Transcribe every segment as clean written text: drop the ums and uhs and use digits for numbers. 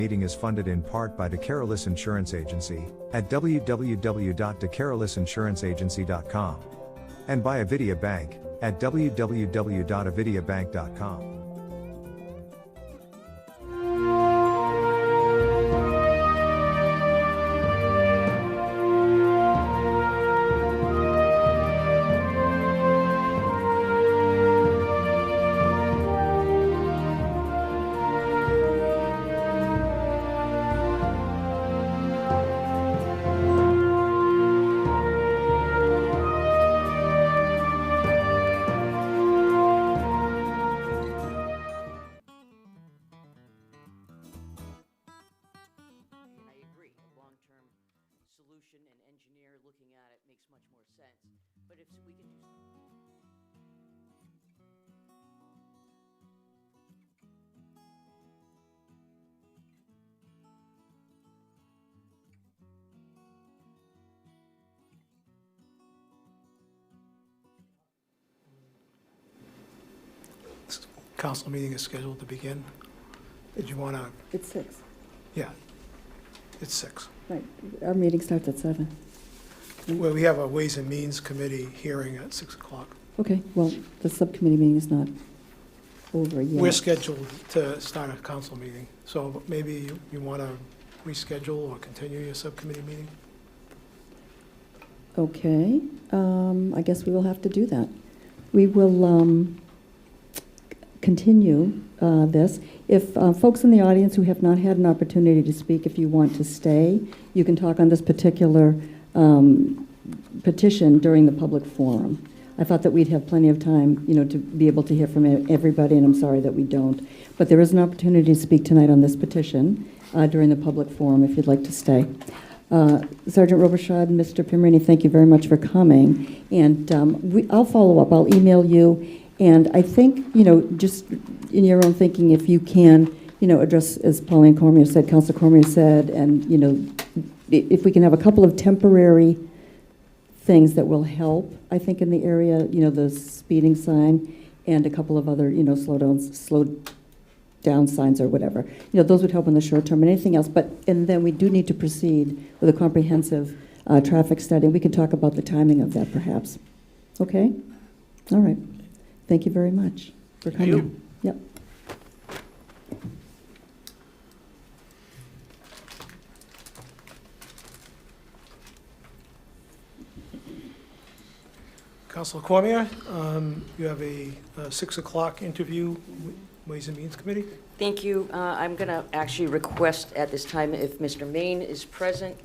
Meeting is funded in part by DeCarolis Insurance Agency at www.decarolisinsuranceagency.com and by Avidia Bank at www.avidiabank.com. Solution and engineer looking at it makes much more sense. But if we can do Council meeting is scheduled to begin. Did you want to? It's 6. Yeah, it's 6. Right. Our meeting starts at 7. Well, we have a Ways and Means Committee hearing at 6 o'clock. Okay, well, the subcommittee meeting is not over yet. We're scheduled to start a council meeting, so maybe you want to reschedule or continue your subcommittee meeting? Okay, I guess we will have to do that. We will continue this. If folks in the audience who have not had an opportunity to speak, if you want to stay, you can talk on this particular petition during the public forum. I thought that we'd have plenty of time, to be able to hear from everybody, and I'm sorry that we don't. But there is an opportunity to speak tonight on this petition during the public forum if you'd like to stay. Sergeant Robershad, Mr. Pimerini, thank you very much for coming. And I'll follow up. I'll email you. And I think, just in your own thinking, if you can, address, as Pauline Cormier said, Councilor Cormier said, and, if we can have a couple of temporary things that will help, I think, in the area, the speeding sign and a couple of other, slow down signs or whatever. Those would help in the short term and anything else. And then we do need to proceed with a comprehensive traffic study. We can talk about the timing of that, perhaps. Okay? All right. Thank you very much for coming. Thank you. Yep. Councilor Cormier, you have a 6 o'clock interview, Ways and Means Committee. Thank you. I'm going to actually request at this time if Mr. Main is present,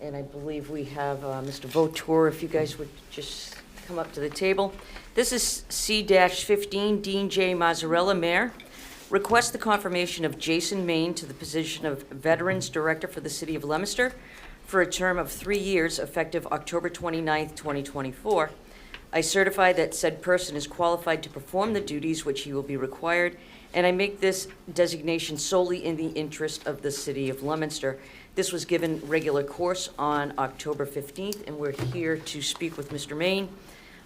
and I believe we have Mr. Votour, if you guys would just come up to the table. This is C-15, Dean J. Mazzarella, Mayor. Request the confirmation of Jason Main to the position of Veterans Director for the City of Leominster for a term of 3 years effective October 29th, 2024. I certify that said person is qualified to perform the duties which he will be required, and I make this designation solely in the interest of the City of Leominster. This was given regular course on October 15th, and we're here to speak with Mr. Main.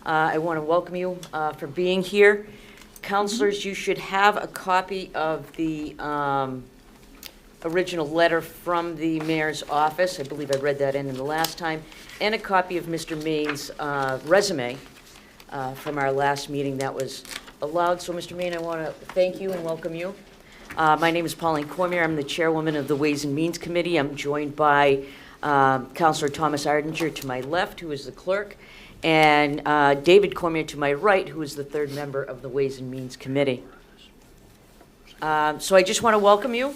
I want to welcome you for being here. Councilors, you should have a copy of the original letter from the mayor's office. I believe I read that in the last time, and a copy of Mr. Main's resume from our last meeting that was allowed. So, Mr. Main, I want to thank you and welcome you. My name is Pauline Cormier. I'm the chairwoman of the Ways and Means Committee. I'm joined by Councilor Thomas Ardinger to my left, who is the clerk, and David Cormier to my right, who is the third member of the Ways and Means Committee. So I just want to welcome you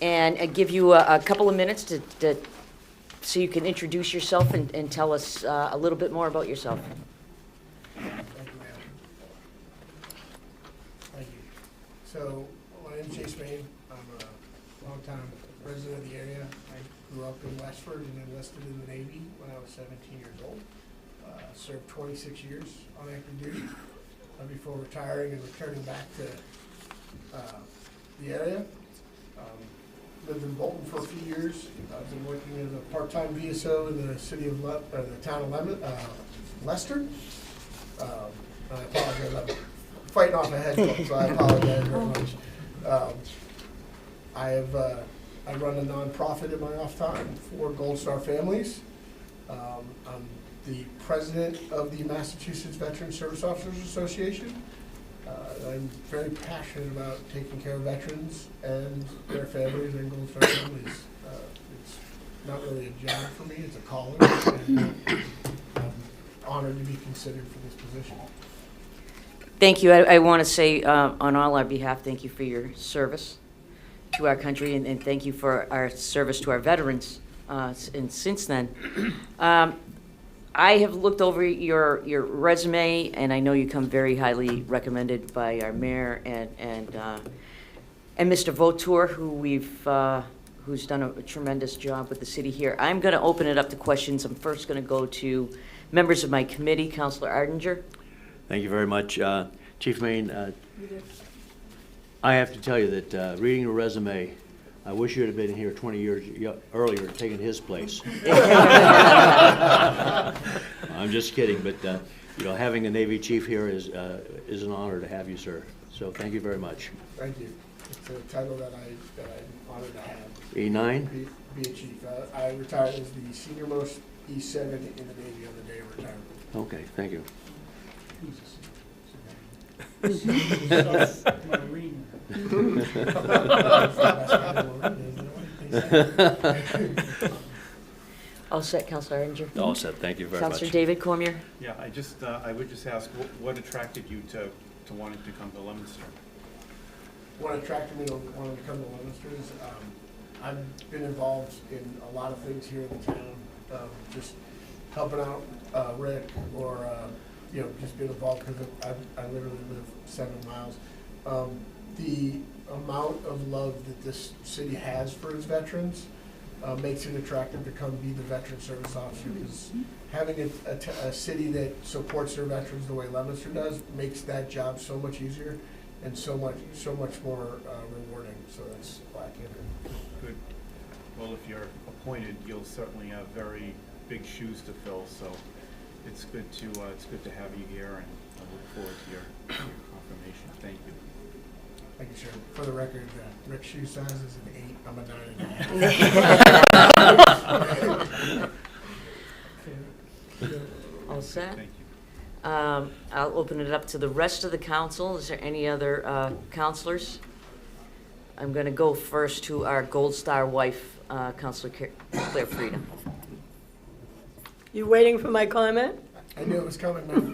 and give you a couple of minutes so you can introduce yourself and tell us a little bit more about yourself. Thank you, ma'am. Thank you. So, my name is Chase Main. I'm a longtime resident of the area. I grew up in Westford and enlisted in the Navy when I was 17 years old. Served 26 years on active duty before retiring and returning back to the area. Lived in Bolton for a few years. I've been working as a part-time VSO in the city of the town of Leicester. I apologize. I'm fighting off a headphone, so I apologize very much. I have I run a nonprofit in my off time for Gold Star families. I'm the president of the Massachusetts Veteran Service Officers Association. I'm very passionate about taking care of veterans and their families and Gold Star families. It's not really a job for me, it's a calling, and I'm honored to be considered for this position. Thank you. I want to say on all our behalf, thank you for your service to our country, and thank you for our service to our veterans. And since then, I have looked over your resume, and I know you come very highly recommended by our mayor and Mr. Vautour, who's done a tremendous job with the city here. I'm going to open it up to questions. I'm first going to go to members of my committee. Councilor Ardinger. Thank you very much. Chief Maine, I have to tell you that reading your resume, I wish you had been here 20 years earlier, taking his place. I'm just kidding, but having a Navy chief here is an honor to have you, sir. So thank you very much. Thank you. It's a title that I'm honored to have. E9? Be a chief. I retired as the senior most E7 in the Navy on the day of retirement. Okay, thank you. Marine. All set, Councilor Ardinger. All set. Thank you very much. Councilor David Cormier. Yeah, I would just ask, what attracted you to wanting to come to Leominster? What attracted me to wanting to come to Leominster is I've been involved in a lot of things here in the town, just helping out Rick, or just being involved because I literally live 7 miles. The amount of love that this city has for its veterans makes it attractive to come be the veteran service officer, because having a city that supports their veterans the way Leominster does makes that job so much easier and so much more rewarding. So that's why I came here. Good. Well, if you're appointed, you'll certainly have very big shoes to fill, so it's good to have you here, and I look forward to your confirmation. Thank you. Thank you, sir. For the record, Rick's shoe size is an 8. I'm a 9.5. All set? Thank you. I'll open it up to the rest of the council. Is there any other councilors? I'm going to go first to our Gold Star wife, Councilor Claire Frieda. You waiting for my comment? I knew it was coming, man.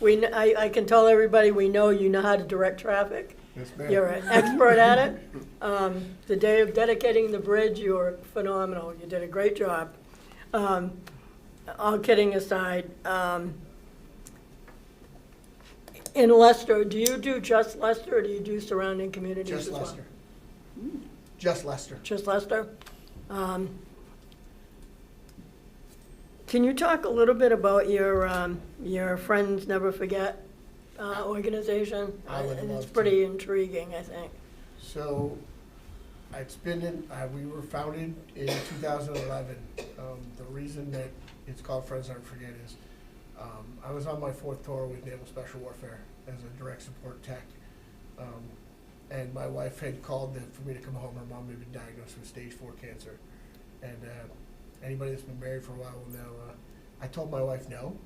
I can tell everybody we know you know how to direct traffic. Yes, ma'am. You're an expert at it. The day of dedicating the bridge, you were phenomenal. You did a great job. All kidding aside, in Leicester, do you do just Leicester, or do you do surrounding communities Just as well? Leicester. Just Leicester. Just Leicester? Can you talk a little bit about your Friends Never Forget organization? I would And love it's to. pretty intriguing, I think. So, it's been we were founded in 2011. The reason that it's called Friends Never Forget is I was on my 4th tour with Naval Special Warfare as a direct support tech. And my wife had called for me to come home. Her mom had been diagnosed with stage 4 cancer. And anybody that's been married for a while will know, I told my wife no.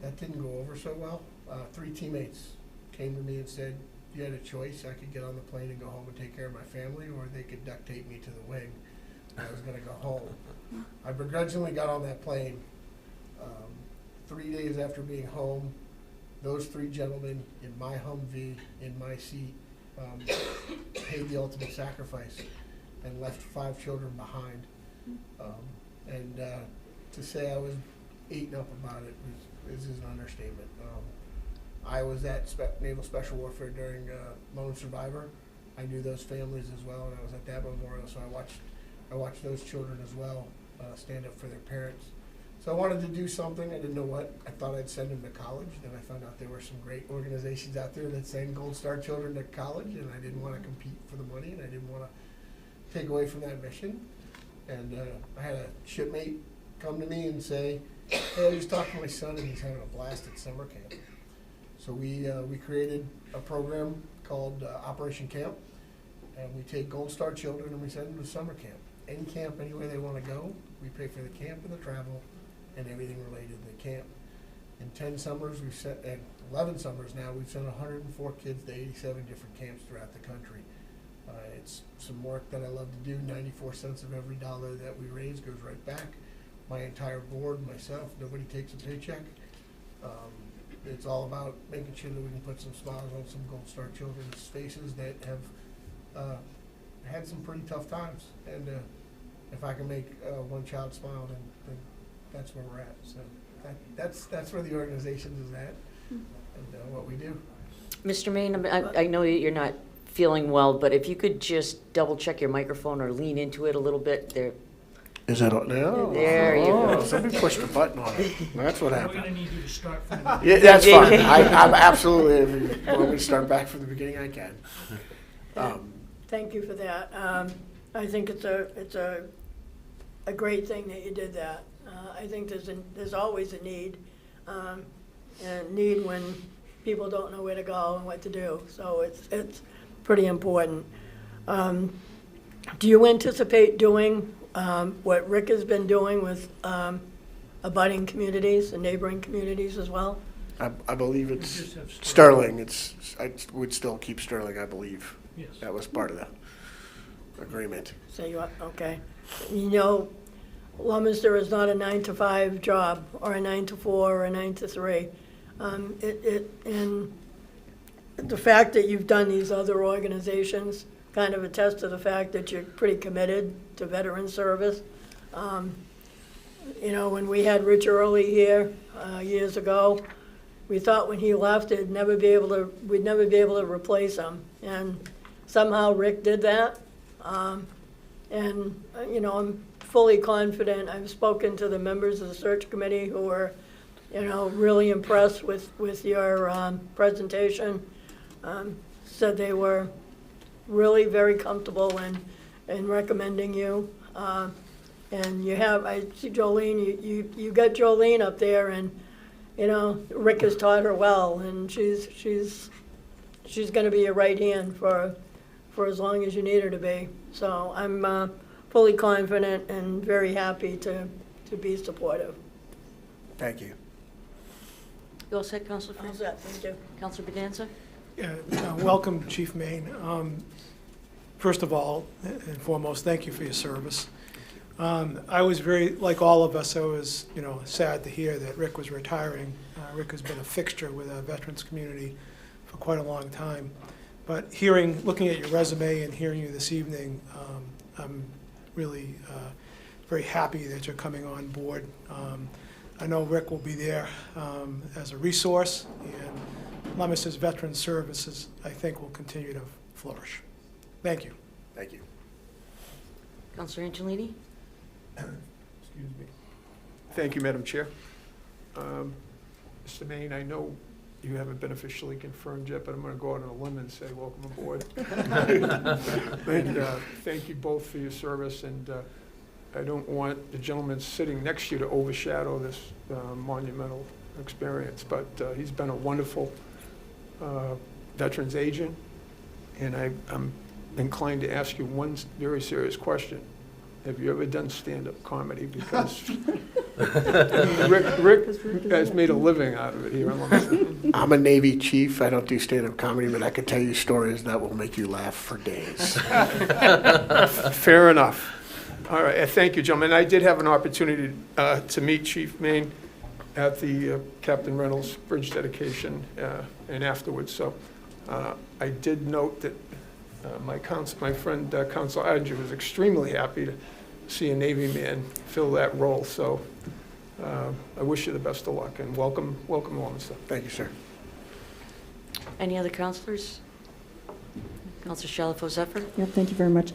That didn't go over so well. 3 teammates came to me and said, if you had a choice, I could get on the plane and go home and take care of my family, or they could duct tape me to the wing. And I was going to go home. I begrudgingly got on that plane. 3 days after being home, those 3 gentlemen in my Humvee, in my seat, paid the ultimate sacrifice and left 5 children behind. To say I was eaten up about it is an understatement. I was at Naval Special Warfare during Lone Survivor. I knew those families as well, and I was at that memorial, so I watched those children as well stand up for their parents. So I wanted to do something. I didn't know what. I thought I'd send them to college. Then I found out there were some great organizations out there that send Gold Star children to college, and I didn't want to compete for the money, and I didn't want to take away from that mission. And I had a shipmate come to me and say, hey, I just talked to my son, and he's having a blast at summer camp. So we created a program called Operation Camp, And we take Gold Star children and we send them to summer camp. Any camp, anywhere they want to go, we pay for the camp and the travel and everything related to the camp. In 10 summers, we've sent, and 11 summers now, we've sent 104 kids to 87 different camps throughout the country. It's some work that I love to do. 94 cents of every dollar that we raise goes right back. My entire board, myself, nobody takes a paycheck. It's all about making sure that we can put some smiles on some Gold Star children's faces that have had some pretty tough times. And if I can make one child smile, then that's where we're at. So that's where the organization is at and what we do. Mr. Main, I know that you're not feeling well, but if you could just double check your microphone or lean into it a little bit there. Is that on now? There you go. Somebody pushed the button on it. That's what We're happened. gonna need you to start from the Yeah, that's fine. I'm absolutely, if you want me to start back from the beginning, I can. Thank you for that. I think it's a great thing that you did that. I think there's always a need, and need when people don't know where to go and what to do. So it's pretty important. Do you anticipate doing what Rick has been doing with abutting communities and neighboring communities as well? I believe it's just have Sterling. I would still keep Sterling, I believe. Yes. That was part of the agreement. So you, okay. You know, Leominster is not a 9-to-5 job, or a 9-to-4, or a 9-to-3. And the fact that you've done these other organizations kind of attests to the fact that you're pretty committed to veteran service. You know, when we had Rich Early here years ago, we thought when he left, we'd never be able to replace him. And somehow Rick did that. And, you know, I'm fully confident. I've spoken to the members of the search committee who were, you know, really impressed with your presentation. Said they were really very comfortable in recommending you. And you have, I see Jolene, you got Jolene up there, and, you know, Rick has taught her well, and she's gonna be your right hand for as long as you need her to be. So I'm fully confident and very happy to be supportive. Thank you. You all set, Councilor How's Free? that? Thank you. Councilor Bedanza? Yeah, welcome, Chief Maine. First of all, and foremost, thank you for your service. I was very, like all of us, I was, you know, sad to hear that Rick was retiring. Rick has been a fixture with our veterans community for quite a long time. But looking at your resume and hearing you this evening, I'm really very happy that you're coming on board. I know Rick will be there as a resource, and Leominster's Veteran Services, I think, will continue to flourish. Thank you. Thank you. Councilor Angelini? Excuse me. Thank you, Madam Chair. Mr. Maine, I know you haven't been officially confirmed yet, but I'm going to go out on a limb and say welcome aboard. Thank you both for your service, and I don't want the gentleman sitting next to you to overshadow this monumental experience, but he's been a wonderful veterans agent, and I'm inclined to ask you one very serious question. Have you ever done stand-up comedy? Because Rick has made a living out of it here in Leominster. I'm a Navy chief. I don't do stand-up comedy, but I can tell you stories that will make you laugh for days. Fair enough. All right, thank you, gentlemen. I did have an opportunity to meet Chief Maine at the Captain Reynolds Bridge dedication and afterwards. So I did note that my friend Council Adger was extremely happy to see a Navy man fill that role. So I wish you the best of luck, and welcome Leominster. Thank you, sir. Any other councilors? Councilor Shalafo-Zephyr? Yeah, thank you very much.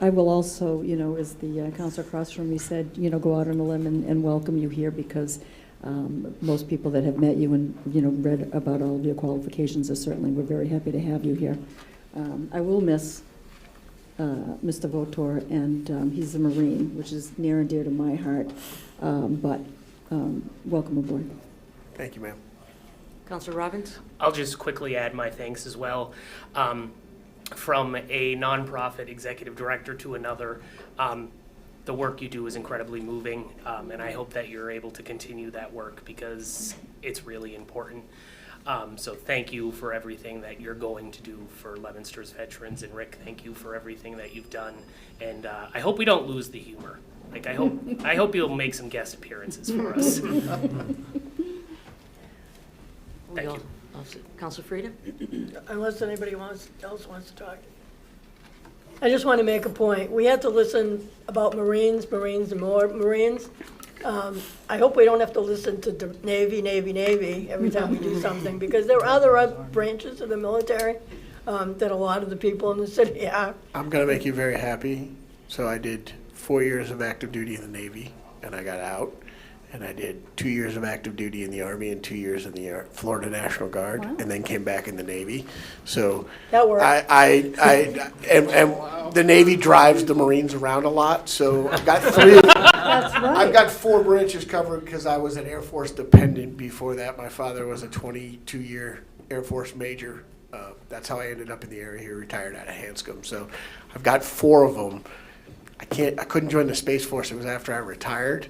I will also, you know, as the councilor across from me said, you know, go out on a limb and welcome you here, because most people that have met you and, you know, read about all of your qualifications are certainly, we're very happy to have you here. I will miss Mr. Votor, and he's a Marine, which is near and dear to my heart, but welcome aboard. Thank you, ma'am. Councilor Robbins? I'll just quickly add my thanks as well. from a nonprofit executive director to another. The work you do is incredibly moving, and I hope that you're able to continue that work because it's really important. So thank you for everything that you're going to do for Leominster's veterans, and Rick, thank you for everything that you've done. And I hope we don't lose the humor. Like I hope you'll make some guest appearances for us. Thank you. Councilor Frida? Unless anybody else wants to talk. I just want to make a point. We had to listen about Marines, and more Marines. I hope we don't have to listen to the Navy every time we do something, because there are other branches of the military that a lot of the people in the city have. I'm going to make you very happy. So I did 4 years of active duty in the Navy, and I got out. And I did 2 years of active duty in the Army and 2 years in the Florida National Guard, and then came back in the Navy. So That worked. and the Navy drives the Marines around a lot. So I've got three. That's right. I've got 4 branches covered because I was an Air Force dependent before that. My father was a 22-year Air Force major. That's how I ended up in the area. He retired out of Hanscom. So I've got 4 of them. I couldn't join the Space Force. It was after I retired.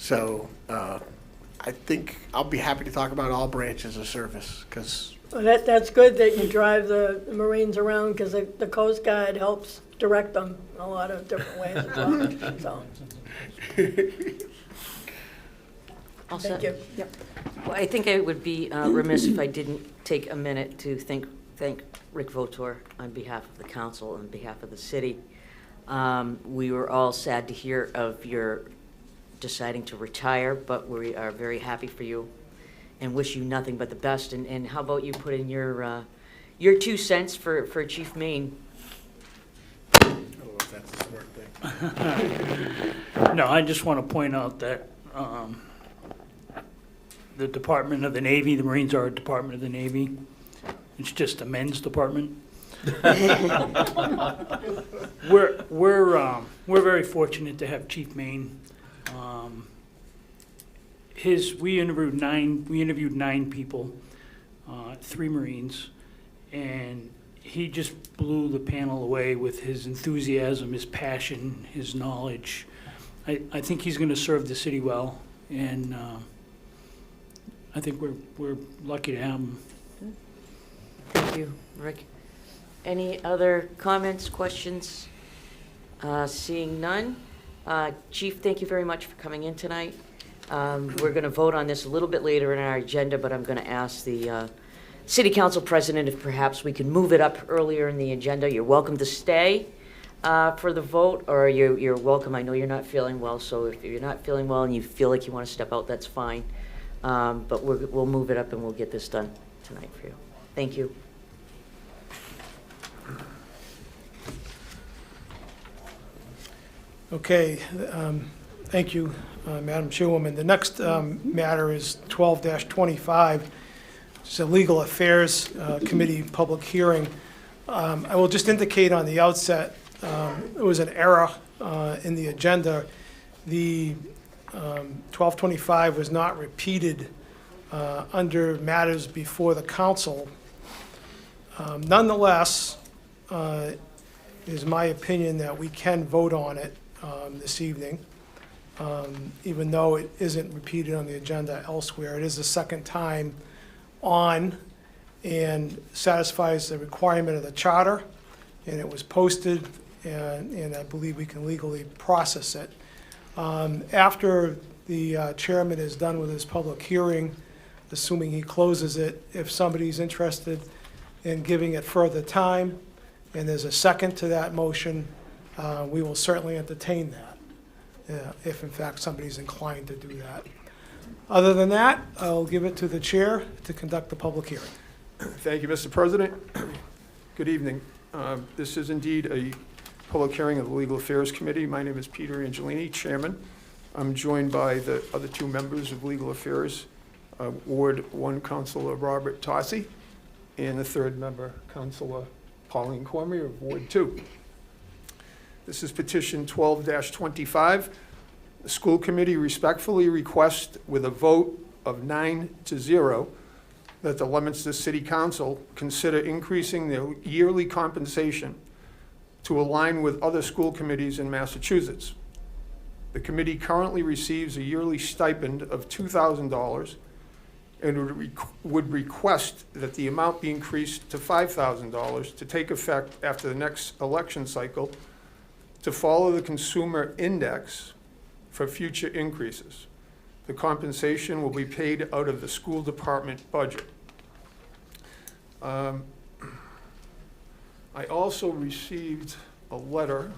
So I think I'll be happy to talk about all branches of service because. Well, that's good that you drive the Marines around, because the Coast Guard helps direct them in a lot of different ways as well. So, All thank set? you. Yep. Well, I think I would be remiss if I didn't take a minute to thank Rick Votor on behalf of the council, on behalf of the city. We were all sad to hear of your deciding to retire, but we are very happy for you and wish you nothing but the best. And how about you put in your 2 cents for Chief Maine? I don't know if that's a smart thing. No, I just want to point out that the Department of the Navy, the Marines are a Department of the Navy. It's just a men's department. We're very fortunate to have Chief Maine. We interviewed 9 people, 3 Marines, and he just blew the panel away with his enthusiasm, his passion, his knowledge. I think he's going to serve the city well, and I think we're lucky to have him. Thank you, Rick. Any other comments, questions? Seeing none. Chief, thank you very much for coming in tonight. We're going to vote on this a little bit later in our agenda, but I'm going to ask the City Council President if perhaps we can move it up earlier in the agenda. You're welcome to stay for the vote, or you're welcome. I know you're not feeling well, so if you're not feeling well and you feel like you want to step out, that's fine. But we'll move it up and we'll get this done tonight for you. Thank you. Okay, thank you, Madam Chairwoman. The next matter is 12-25. It's a Legal Affairs Committee public hearing. I will just indicate on the outset, there was an error in the agenda. The 1225 was not repeated under matters before the council. Nonetheless, it is my opinion that we can vote on it this evening, even though it isn't repeated on the agenda elsewhere. It is the second time on and satisfies the requirement of the charter, and it was posted, and I believe we can legally process it. After the chairman is done with his public hearing, assuming he closes it, if somebody's interested in giving it further time, and there's a second to that motion, we will certainly entertain that, if in fact somebody's inclined to do that. Other than that, I'll give it to the chair to conduct the public hearing. Thank you, Mr. President. Good evening. This is indeed a public hearing of the Legal Affairs Committee. My name is Peter Angelini, Chairman. I'm joined by the other 2 members of Legal Affairs, Ward 1 Councilor Robert Tossi, and the 3rd member, Councilor Pauline Cormier of Ward 2. This is petition 12-25. The school committee respectfully requests, with a vote of 9-0, that the Leominster City Council consider increasing their yearly compensation to align with other school committees in Massachusetts. The committee currently receives a yearly stipend of $2,000 and would request that the amount be increased to $5,000 to take effect after the next election cycle to follow the consumer index for future increases. The compensation will be paid out of the school department budget. I also received a letter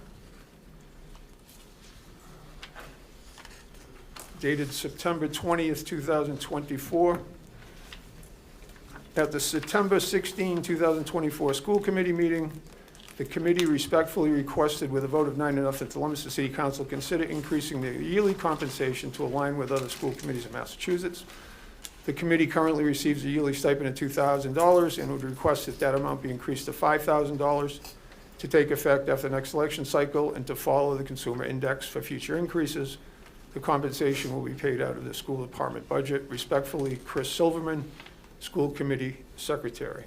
dated September 20th, 2024. At the September 16, 2024 school committee meeting, the committee respectfully requested with a vote of 9-0 that the Leominster City Council consider increasing their yearly compensation to align with other school committees in Massachusetts. The committee currently receives a yearly stipend of $2,000 and would request that that amount be increased to $5,000 to take effect after the next election cycle and to follow the consumer index for future increases. The compensation will be paid out of the school department budget. Respectfully, Chris Silverman, School Committee Secretary.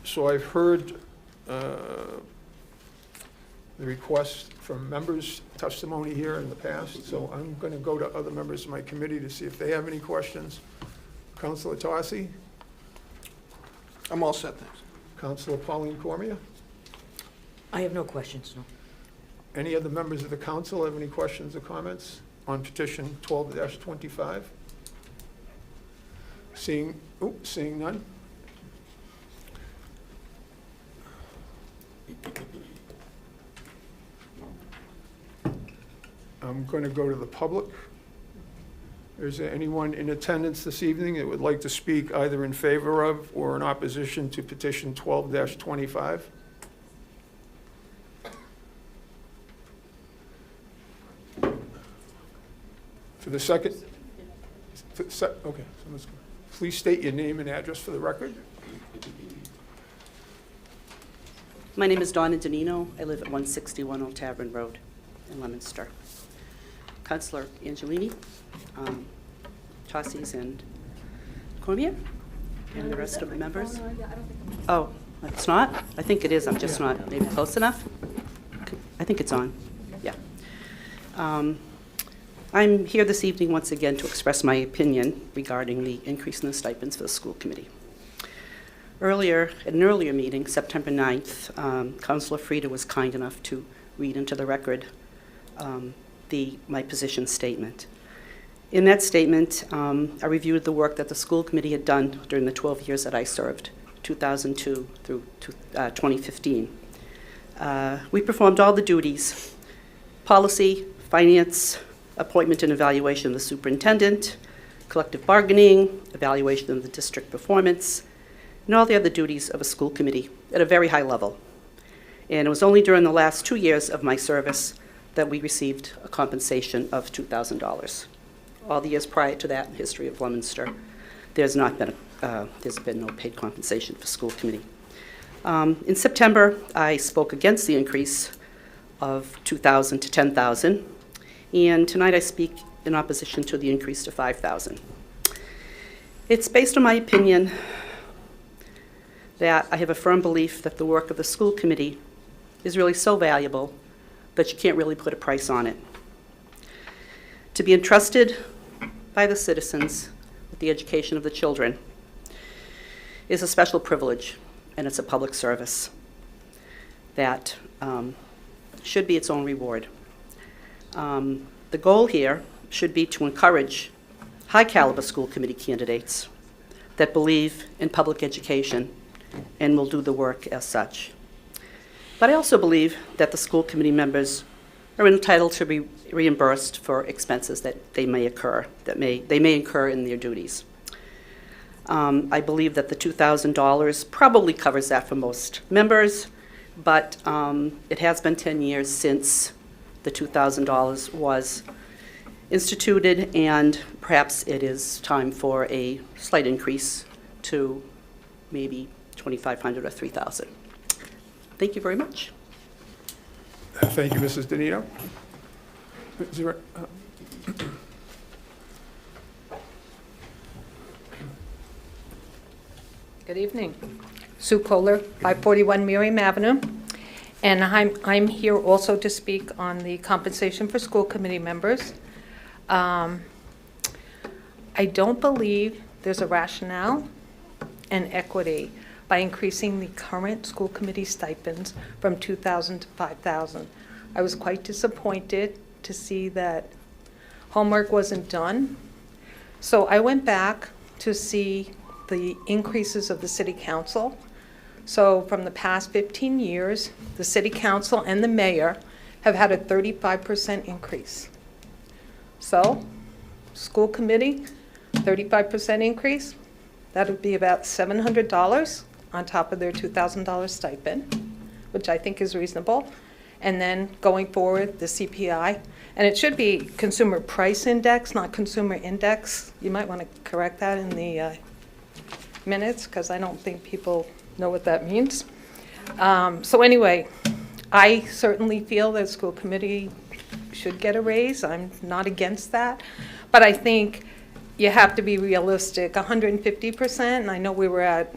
So I've heard the request from members' testimony here in the past, so I'm going to go to other members of my committee to see if they have any questions. Councilor Tossi? I'm all set, thanks. Councilor Pauline Cormier? I have no questions, no. Any other members of the council have any questions or comments on petition 12-25? Seeing none? I'm going to go to the public. Is there anyone in attendance this evening that would like to speak either in favor of or in opposition to petition 12-25? For the second? Okay, so let's go. Please state your name and address for the record. My name is Donna Danino. I live at 161 Old Tavern Road in Leominster. Councilor Angelini, Tossies, and Cormier, and the rest of the members. Oh, it's not? I think it is. I'm just not maybe close enough. I think it's on. Yeah. I'm here this evening once again to express my opinion regarding the increase in the stipends for the school committee. Earlier, at an earlier meeting, September 9th, Councilor Frieda was kind enough to read into the record my position statement. In that statement, I reviewed the work that the school committee had done during the 12 years that I served, 2002 through 2015. We performed all the duties: policy, finance, appointment and evaluation of the superintendent, collective bargaining, evaluation of the district performance, and all the other duties of a school committee at a very high level. And it was only during the last 2 years of my service that we received a compensation of $2,000. All the years prior to that in the history of Leominster, there's been no paid compensation for school committee. In September, I spoke against the increase of $2,000 to $10,000, and tonight I speak in opposition to the increase to $5,000. It's based on my opinion that I have a firm belief that the work of the school committee is really so valuable that you can't really put a price on it. To be entrusted by the citizens with the education of the children is a special privilege, and it's a public service that should be its own reward. The goal here should be to encourage high-caliber school committee candidates that believe in public education and will do the work as such. But I also believe that the school committee members are entitled to be reimbursed for expenses that they may incur in their duties. I believe that the $2,000 probably covers that for most members, but it has been 10 years since the $2,000 was instituted, and perhaps it is time for a slight increase to maybe $2,500 or $3,000. Thank you very much. Thank you, Mrs. Danino. Good evening. Sue Kohler, 541 Miriam Avenue. And I'm here also to speak on the compensation for school committee members. I don't believe there's a rationale and equity by increasing the current school committee stipends from $2,000 to $5,000. I was quite disappointed to see that homework wasn't done. So I went back to see the increases of the city council. So from the past 15 years, the city council and the mayor have had a 35% increase. So school committee, 35% increase, that would be about $700 on top of their $2,000 stipend, which I think is reasonable. And then going forward, the CPI, and it should be consumer price index, not consumer index. You might want to correct that in the minutes, because I don't think people know what that means. So anyway, I certainly feel that school committee should get a raise. I'm not against that. But I think you have to be realistic. 150%, and I know we were at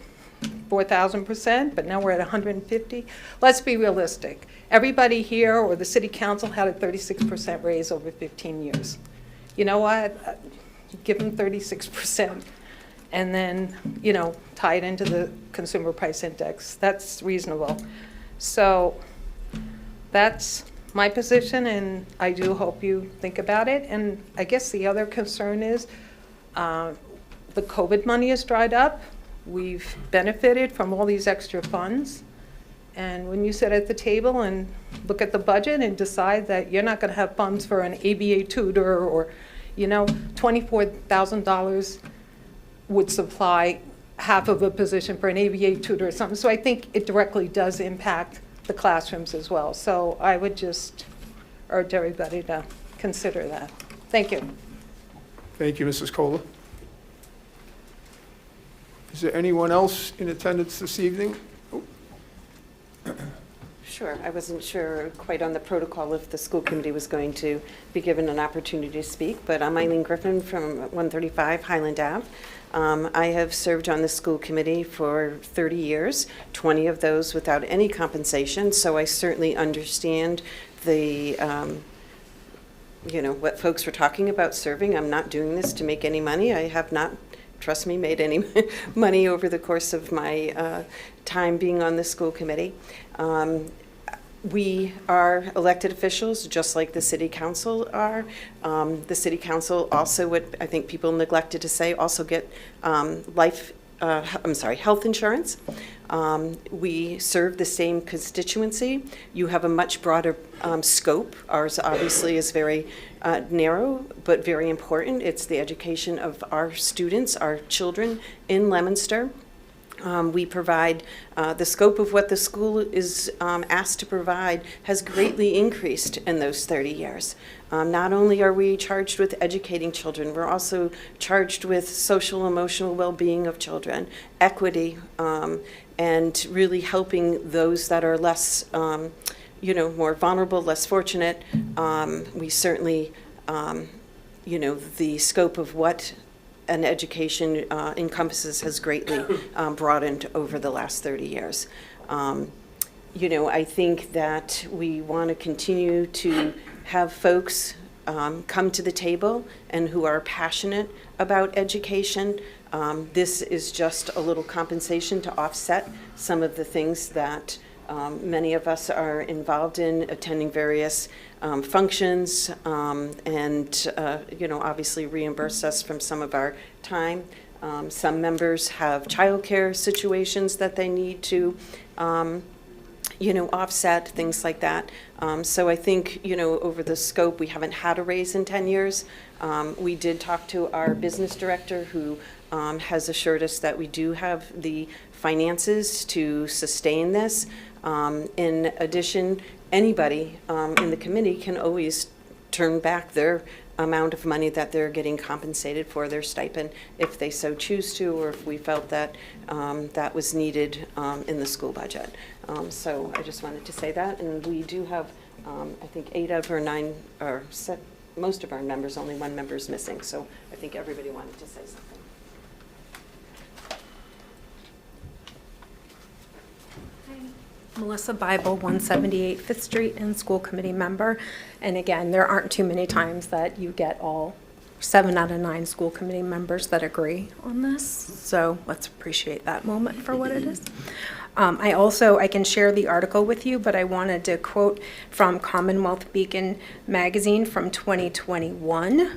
4,000%, but now we're at 150. Let's be realistic. Everybody here or the city council had a 36% raise over 15 years. You know what? Give them 36%. And then, you know, tie it into the consumer price index. That's reasonable. So that's my position, and I do hope you think about it. And I guess the other concern is the COVID money has dried up. We've benefited from all these extra funds. And when you sit at the table and look at the budget and decide that you're not going to have funds for an ABA tutor or, you know, $24,000 would supply half of a position for an ABA tutor or something. So I think it directly does impact the classrooms as well. So I would just urge everybody to consider that. Thank you. Thank you, Mrs. Kohler. Is there anyone else in attendance this evening? Sure. I wasn't sure quite on the protocol if the school committee was going to be given an opportunity to speak, but I'm Eileen Griffin from 135 Highland Ave. I have served on the school committee for 30 years, 20 of those without any compensation, so I certainly understand the, you know, what folks were talking about serving. I'm not doing this to make any money. I have not, trust me, made any money over the course of my time being on the school committee. We are elected officials, just like the city council are. The city council also, what I think people neglected to say, also get health insurance. We serve the same constituency. You have a much broader scope. Ours obviously is very narrow, but very important. It's the education of our students, our children in Leominster. We provide, the scope of what the school is asked to provide has greatly increased in those 30 years. Not only are we charged with educating children, we're also charged with social emotional well-being of children, equity, and really helping those that are less, you know, more vulnerable, less fortunate. We certainly, you know, the scope of what an education encompasses has greatly broadened over the last 30 years. You know, I think that we want to continue to have folks come to the table and who are passionate about education. This is just a little compensation to offset some of the things that many of us are involved in, attending various functions, and you know, obviously reimburse us from some of our time. Some members have childcare situations that they need to, you know, offset, things like that. So I think, you know, over the scope, we haven't had a raise in 10 years. We did talk to our business director, who has assured us that we do have the finances to sustain this. In addition, anybody in the committee can always turn back their amount of money that they're getting compensated for, their stipend, if they so choose to, or if we felt that that was needed in the school budget. So I just wanted to say that, and we do have, I think, 8 of our 9, or most of our members, only 1 member is missing, so I think everybody wanted to say something. Melissa Bible, 178 Fifth Street, and school committee member. And again, there aren't too many times that you get all 7 out of 9 school committee members that agree on this. So let's appreciate that moment for what it is. I can share the article with you, but I wanted to quote from Commonwealth Beacon magazine from 2021.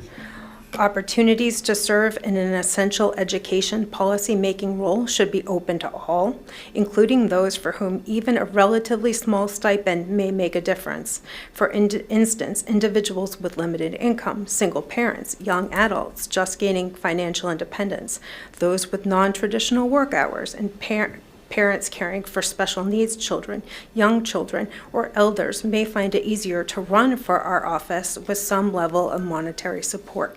Opportunities to serve in an essential education policy-making role should be open to all, including those for whom even a relatively small stipend may make a difference. For instance, individuals with limited income, single parents, young adults just gaining financial independence, those with non-traditional work hours, and parents caring for special needs children, young children, or elders may find it easier to run for our office with some level of monetary support.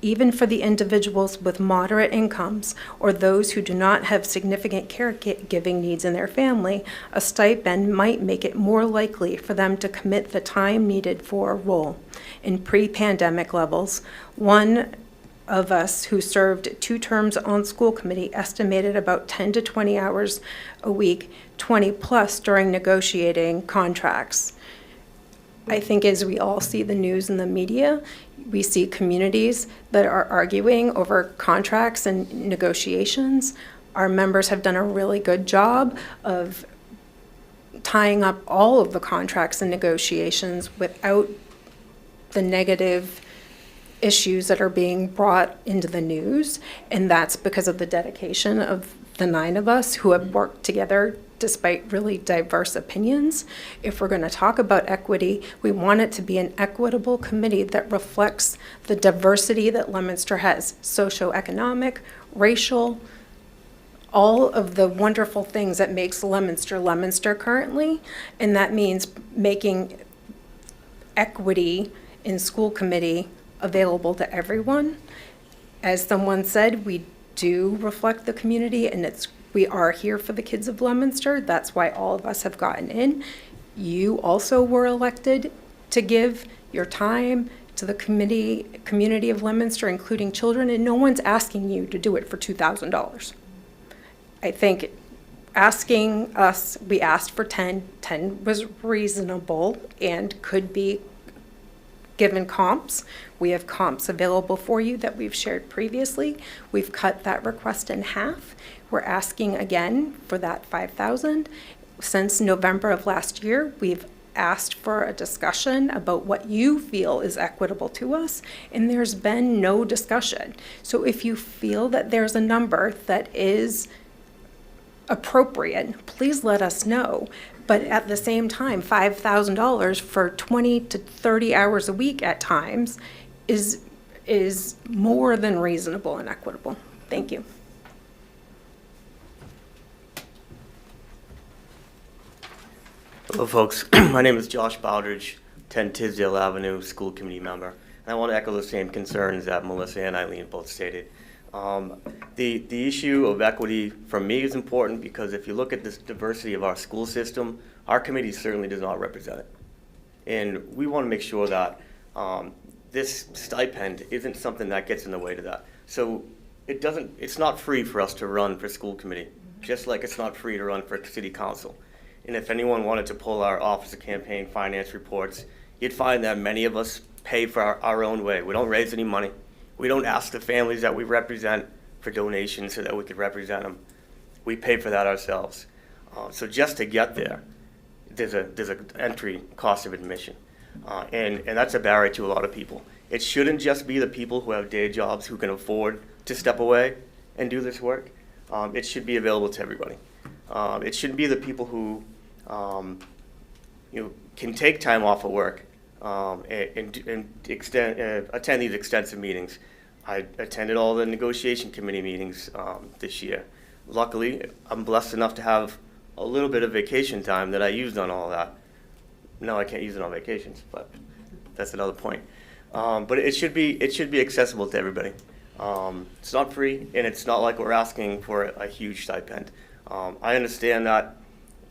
Even for the individuals with moderate incomes or those who do not have significant caregiving needs in their family, a stipend might make it more likely for them to commit the time needed for a role. In pre-pandemic levels, one of us who served 2 terms on school committee estimated about 10 to 20 hours a week, 20 plus during negotiating contracts. I think as we all see the news in the media, we see communities that are arguing over contracts and negotiations. Our members have done a really good job of tying up all of the contracts and negotiations without the negative issues that are being brought into the news. And that's because of the dedication of the 9 of us who have worked together despite really diverse opinions. If we're going to talk about equity, we want it to be an equitable committee that reflects the diversity that Leominster has, socioeconomic, racial, all of the wonderful things that makes Leominster Leominster currently. And that means making equity in school committee available to everyone. As someone said, we do reflect the community, and we are here for the kids of Leominster. That's why all of us have gotten in. You also were elected to give your time to the community of Leominster, including children, and no one's asking you to do it for $2,000. I think asking us, we asked for 10 was reasonable and could be given comps. We have comps available for you that we've shared previously. We've cut that request in half. We're asking again for that 5,000. Since November of last year, we've asked for a discussion about what you feel is equitable to us, and there's been no discussion. So if you feel that there's a number that is appropriate, please let us know. But at the same time, $5,000 for 20 to 30 hours a week at times is more than reasonable and equitable. Thank you. Hello folks, my name is Josh Bowdridge, 10 Tisdale Avenue, school committee member. And I want to echo the same concerns that Melissa and Eileen both stated. The issue of equity for me is important because if you look at this diversity of our school system, our committee certainly does not represent it. And we want to make sure that this stipend isn't something that gets in the way to that. So it's not free for us to run for school committee, just like it's not free to run for city council. And if anyone wanted to pull our Office of Campaign Finance reports, you'd find that many of us pay for our own way. We don't raise any money. We don't ask the families that we represent for donations so that we could represent them. We pay for that ourselves. So just to get there, there's an entry cost of admission. And that's a barrier to a lot of people. It shouldn't just be the people who have day jobs who can afford to step away and do this work. It should be available to everybody. It shouldn't be the people who can take time off of work and attend these extensive meetings. I attended all the negotiation committee meetings this year. Luckily, I'm blessed enough to have a little bit of vacation time that I used on all that. No, I can't use it on vacations, but that's another point. But it should be accessible to everybody. It's not free, and it's not like we're asking for a huge stipend. I understand that,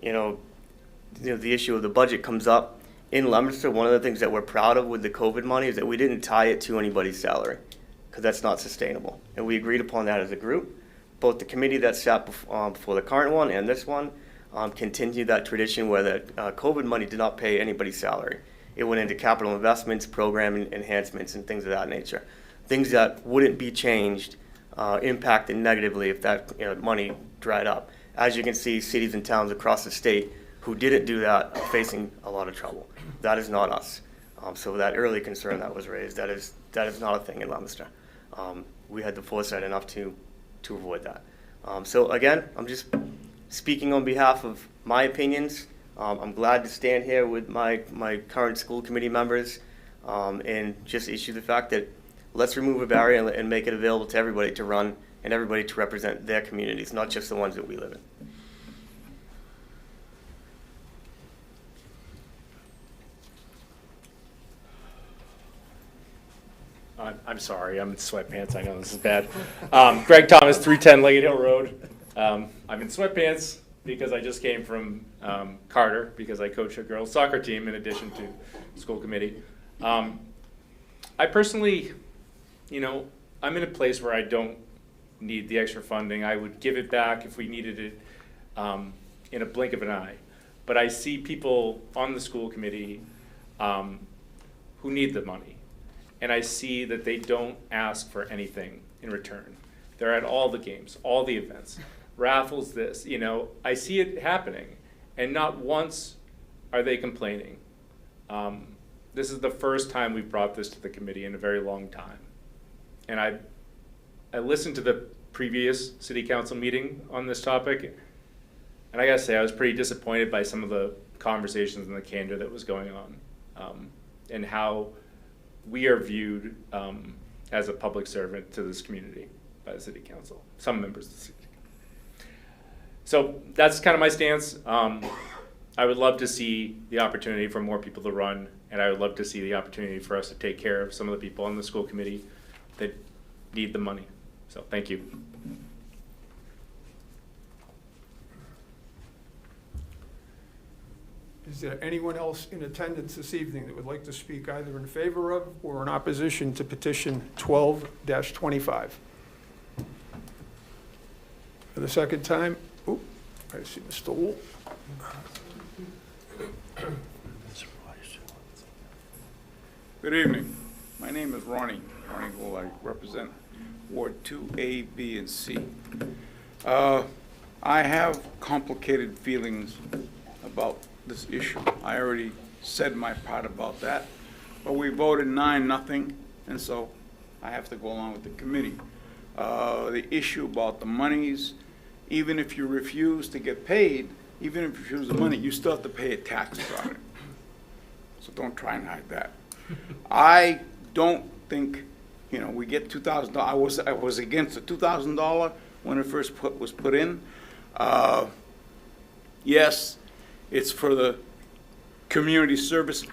the issue of the budget comes up. In Leominster, one of the things that we're proud of with the COVID money is that we didn't tie it to anybody's salary, because that's not sustainable. And we agreed upon that as a group. Both the committee that sat before the current one and this one, continue that tradition where the COVID money did not pay anybody's salary. It went into capital investments, program enhancements, and things of that nature. Things that wouldn't be changed, impacted negatively if that money dried up. As you can see, cities and towns across the state who didn't do that are facing a lot of trouble. That is not us. So that early concern that was raised, that is not a thing in Leominster. We had the foresight enough to avoid that. So again, I'm just speaking on behalf of my opinions. I'm glad to stand here with my current school committee members and just issue the fact that let's remove a barrier and make it available to everybody to run and everybody to represent their communities, not just the ones that we live in. I'm sorry, I'm in sweatpants. I know this is bad. Greg Thomas, 310 Leggett Hill Road. I'm in sweatpants because I just came from Carter because I coach a girls soccer team in addition to school committee. I personally, I'm in a place where I don't need the extra funding. I would give it back if we needed it in a blink of an eye. But I see people on the school committee who need the money. And I see that they don't ask for anything in return. They're at all the games, all the events, raffles, this, I see it happening. And not once are they complaining. This is the first time we've brought this to the committee in a very long time. And I listened to the previous city council meeting on this topic, and I gotta say I was pretty disappointed by some of the conversations and the candor that was going on, and how we are viewed as a public servant to this community by the city council, some members of the city. So that's kind of my stance. I would love to see the opportunity for more people to run, and I would love to see the opportunity for us to take care of some of the people on the school committee that need the money. So thank you. Is there anyone else in attendance this evening that would like to speak either in favor of or in opposition to petition 12-25? For the second time, I see Mr. Wool. Good evening. My name is Ronnie Wool. I represent Ward 2A, B, and C. I have complicated feelings about this issue. I already said my part about that, but we voted 9-0, and so I have to go along with the committee. The issue about the monies, even if you refuse to get paid, even if you refuse the money, you still have to pay a tax on it. So don't try and hide that. I don't think, we get $2,000. I was against the $2,000 when it first was put in. Yes, it's for the community service.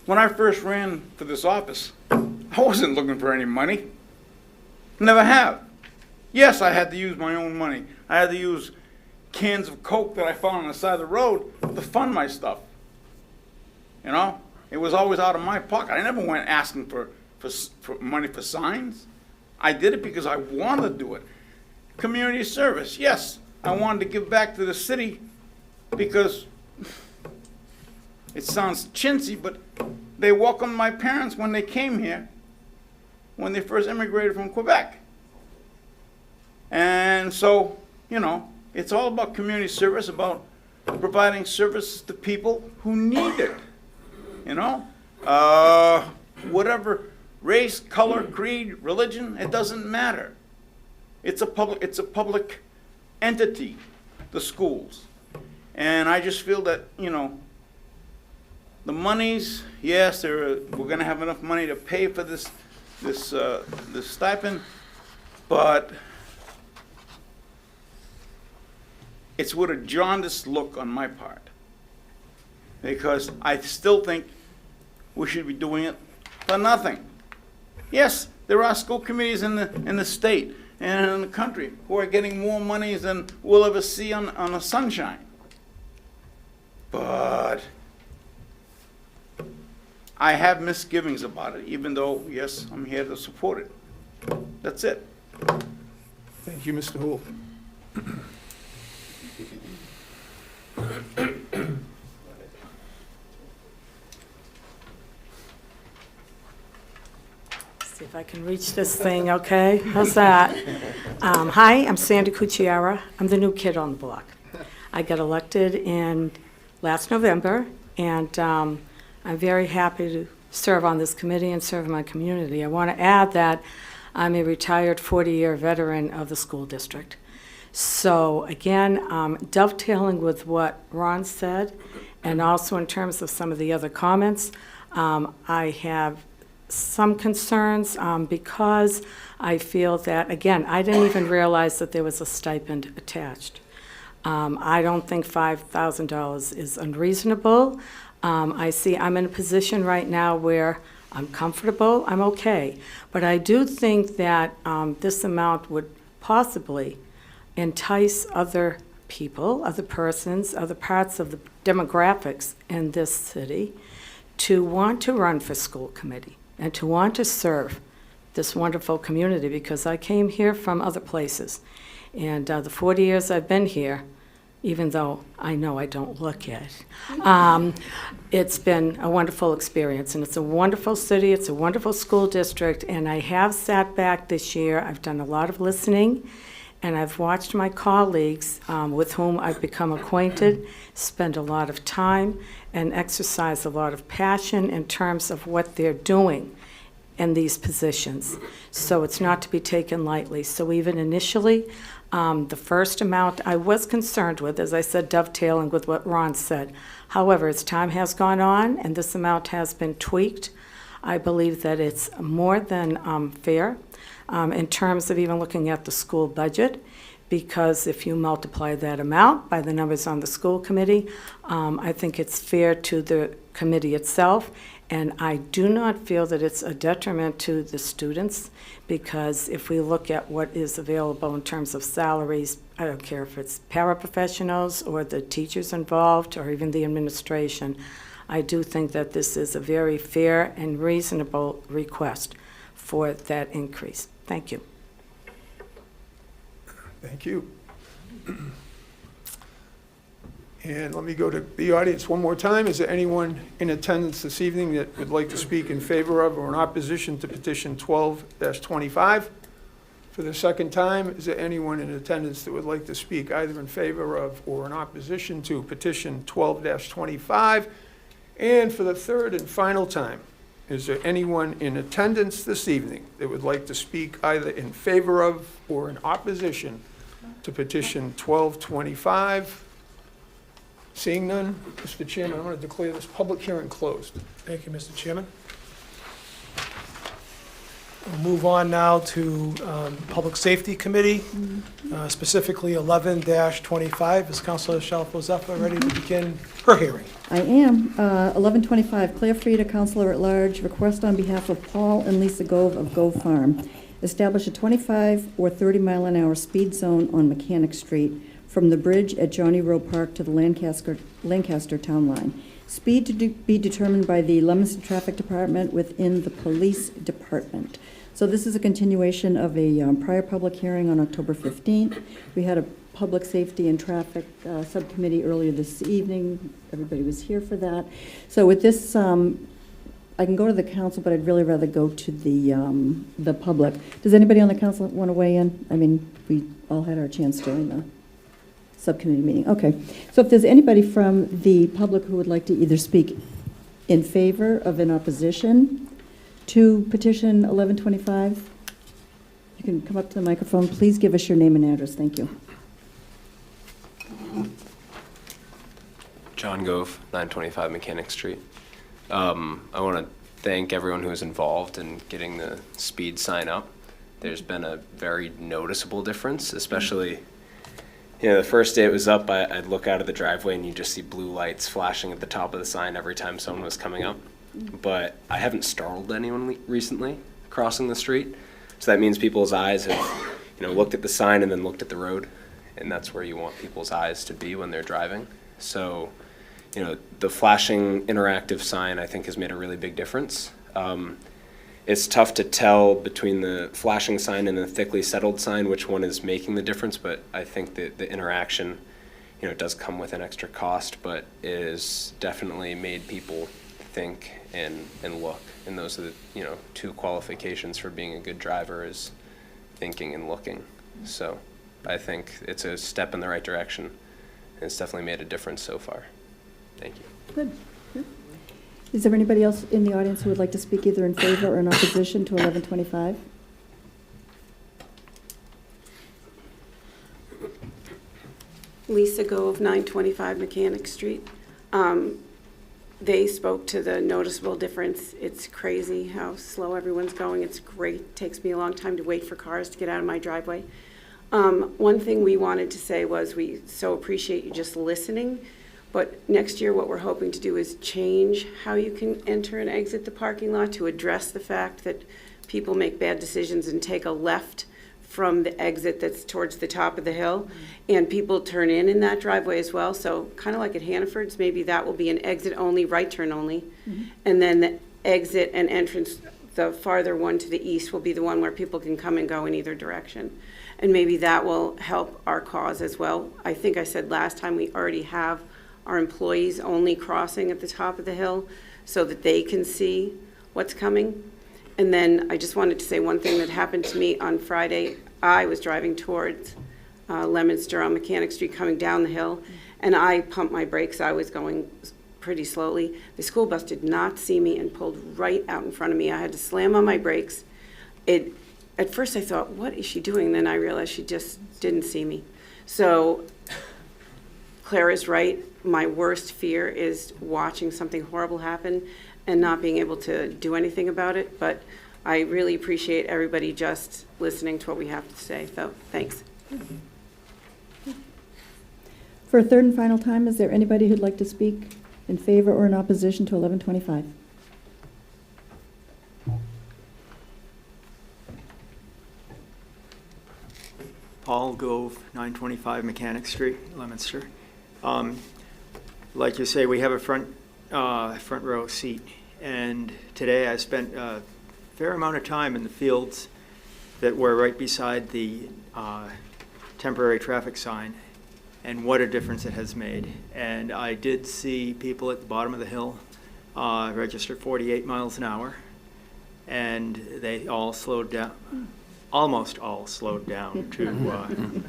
When I first ran for this office, I wasn't looking for any money. Never have. Yes, I had to use my own money. I had to use cans of Coke that I found on the side of the road to fund my stuff. It was always out of my pocket. I never went asking for money for signs. I did it because I wanted to do it. Community service, yes. I wanted to give back to the city because it sounds chintzy, but they welcomed my parents when they came here, when they first immigrated from Quebec. And so, it's all about community service, about providing services to people who need it. Whatever race, color, creed, religion, it doesn't matter. It's a public entity, the schools. And I just feel that, the monies, yes, we're going to have enough money to pay for this stipend, but it's with a jaundiced look on my part, because I still think we should be doing it for nothing. Yes, there are school committees in the state and in the country who are getting more money than we'll ever see on the sunshine. But I have misgivings about it, even though, yes, I'm here to support it. That's it. Thank you, Mr. Hool. See if I can reach this thing, okay? How's that? Hi, I'm Sandy Cucciara. I'm the new kid on the block. I got elected in last November, and I'm very happy to serve on this committee and serve my community. I want to add that I'm a retired 40-year veteran of the school district. So again, dovetailing with what Ron said, and also in terms of some of the other comments, I have some concerns because I feel that, again, I didn't even realize that there was a stipend attached. I don't think $5,000 is unreasonable. I see I'm in a position right now where I'm comfortable, I'm okay. But I do think that this amount would possibly entice other people, other persons, other parts of the demographics in this city to want to run for school committee and to want to serve this wonderful community, because I came here from other places. And the 40 years I've been here, even though I know I don't look it, it's been a wonderful experience. And it's a wonderful city, it's a wonderful school district, and I have sat back this year, I've done a lot of listening, and I've watched my colleagues with whom I've become acquainted spend a lot of time and exercise a lot of passion in terms of what they're doing in these positions. So it's not to be taken lightly. So even initially, the first amount I was concerned with, as I said, dovetailing with what Ron said. However, as time has gone on and this amount has been tweaked, I believe that it's more than fair in terms of even looking at the school budget, because if you multiply that amount by the numbers on the school committee, I think it's fair to the committee itself. And I do not feel that it's a detriment to the students, because if we look at what is available in terms of salaries, I don't care if it's paraprofessionals or the teachers involved or even the administration, I do think that this is a very fair and reasonable request for that increase. Thank you. Thank you. And let me go to the audience one more time. Is there anyone in attendance this evening that would like to speak in favor of or in opposition to petition 12-25? For the second time, is there anyone in attendance that would like to speak either in favor of or in opposition to petition 12-25? And for the third and final time, is there anyone in attendance this evening that would like to speak either in favor of or in opposition to petition 1225? Seeing none, Mr. Chairman, I'm going to declare this public hearing closed. Thank you, Mr. Chairman. We'll move on now to Public Safety Committee, specifically 11-25. Is Councilor Shalfo-Zephyr ready to begin her hearing? I am. 1125, Claire Frieda, Councilor at Large, request on behalf of Paul and Lisa Gove of Gove Farm. Establish a 25 or 30 mile an hour speed zone on Mechanic Street from the bridge at Johnny Rowe Park to the Lancaster Town Line. Speed to be determined by the Leominster Traffic Department within the Police Department. So this is a continuation of a prior public hearing on October 15th. We had a Public Safety and Traffic Subcommittee earlier this evening. Everybody was here for that. So with this, I can go to the council, but I'd really rather go to the public. Does anybody on the council want to weigh in? I mean, we all had our chance during the subcommittee meeting. Okay. So if there's anybody from the public who would like to either speak in favor of an opposition to petition 1125, you can come up to the microphone. Please give us your name and address. Thank you. John Gove, 925 Mechanic Street. I want to thank everyone who was involved in getting the speed sign up. There's been a very noticeable difference, especially, the first day it was up, I'd look out of the driveway and you just see blue lights flashing at the top of the sign every time someone was coming up. But I haven't startled anyone recently crossing the street. So that means people's eyes have, looked at the sign and then looked at the road. And that's where you want people's eyes to be when they're driving. So, the flashing interactive sign, I think, has made a really big difference. It's tough to tell between the flashing sign and the thickly settled sign which one is making the difference, but I think that the interaction, it does come with an extra cost, but it has definitely made people think and look. And those are the, two qualifications for being a good driver is thinking and looking. So I think it's a step in the right direction, and it's definitely made a difference so far. Thank you. Good. Good. Is there anybody else in the audience who would like to speak either in favor or in opposition to 1125? Lisa Gove, 925 Mechanic Street. They spoke to the noticeable difference. It's crazy how slow everyone's going. It's great. It takes me a long time to wait for cars to get out of my driveway. One thing we wanted to say was we so appreciate you just listening, but next year what we're hoping to do is change how you can enter and exit the parking lot to address the fact that people make bad decisions and take a left from the exit that's towards the top of the hill, and people turn in that driveway as well. So kind of like at Hannaford's, maybe that will be an exit only, right turn only, and then the exit and entrance, the farther one to the east, will be the one where people can come and go in either direction. And maybe that will help our cause as well. I think I said last time we already have our employees only crossing at the top of the hill so that they can see what's coming. And then I just wanted to say one thing that happened to me on Friday. I was driving towards Leominster on Mechanic Street coming down the hill, and I pumped my brakes. I was going pretty slowly. The school bus did not see me and pulled right out in front of me. I had to slam on my brakes. At first I thought, what is she doing? Then I realized she just didn't see me. So Clara's right. My worst fear is watching something horrible happen and not being able to do anything about it. But I really appreciate everybody just listening to what we have to say. So thanks. For a third and final time, is there anybody who'd like to speak in favor or in opposition to 1125? Paul Gove, 925 Mechanic Street, Leominster. Like you say, we have a front row seat, and today I spent a fair amount of time in the fields that were right beside the temporary traffic sign, and what a difference it has made. And I did see people at the bottom of the hill register 48 miles an hour, and they all slowed down. Almost all slowed down to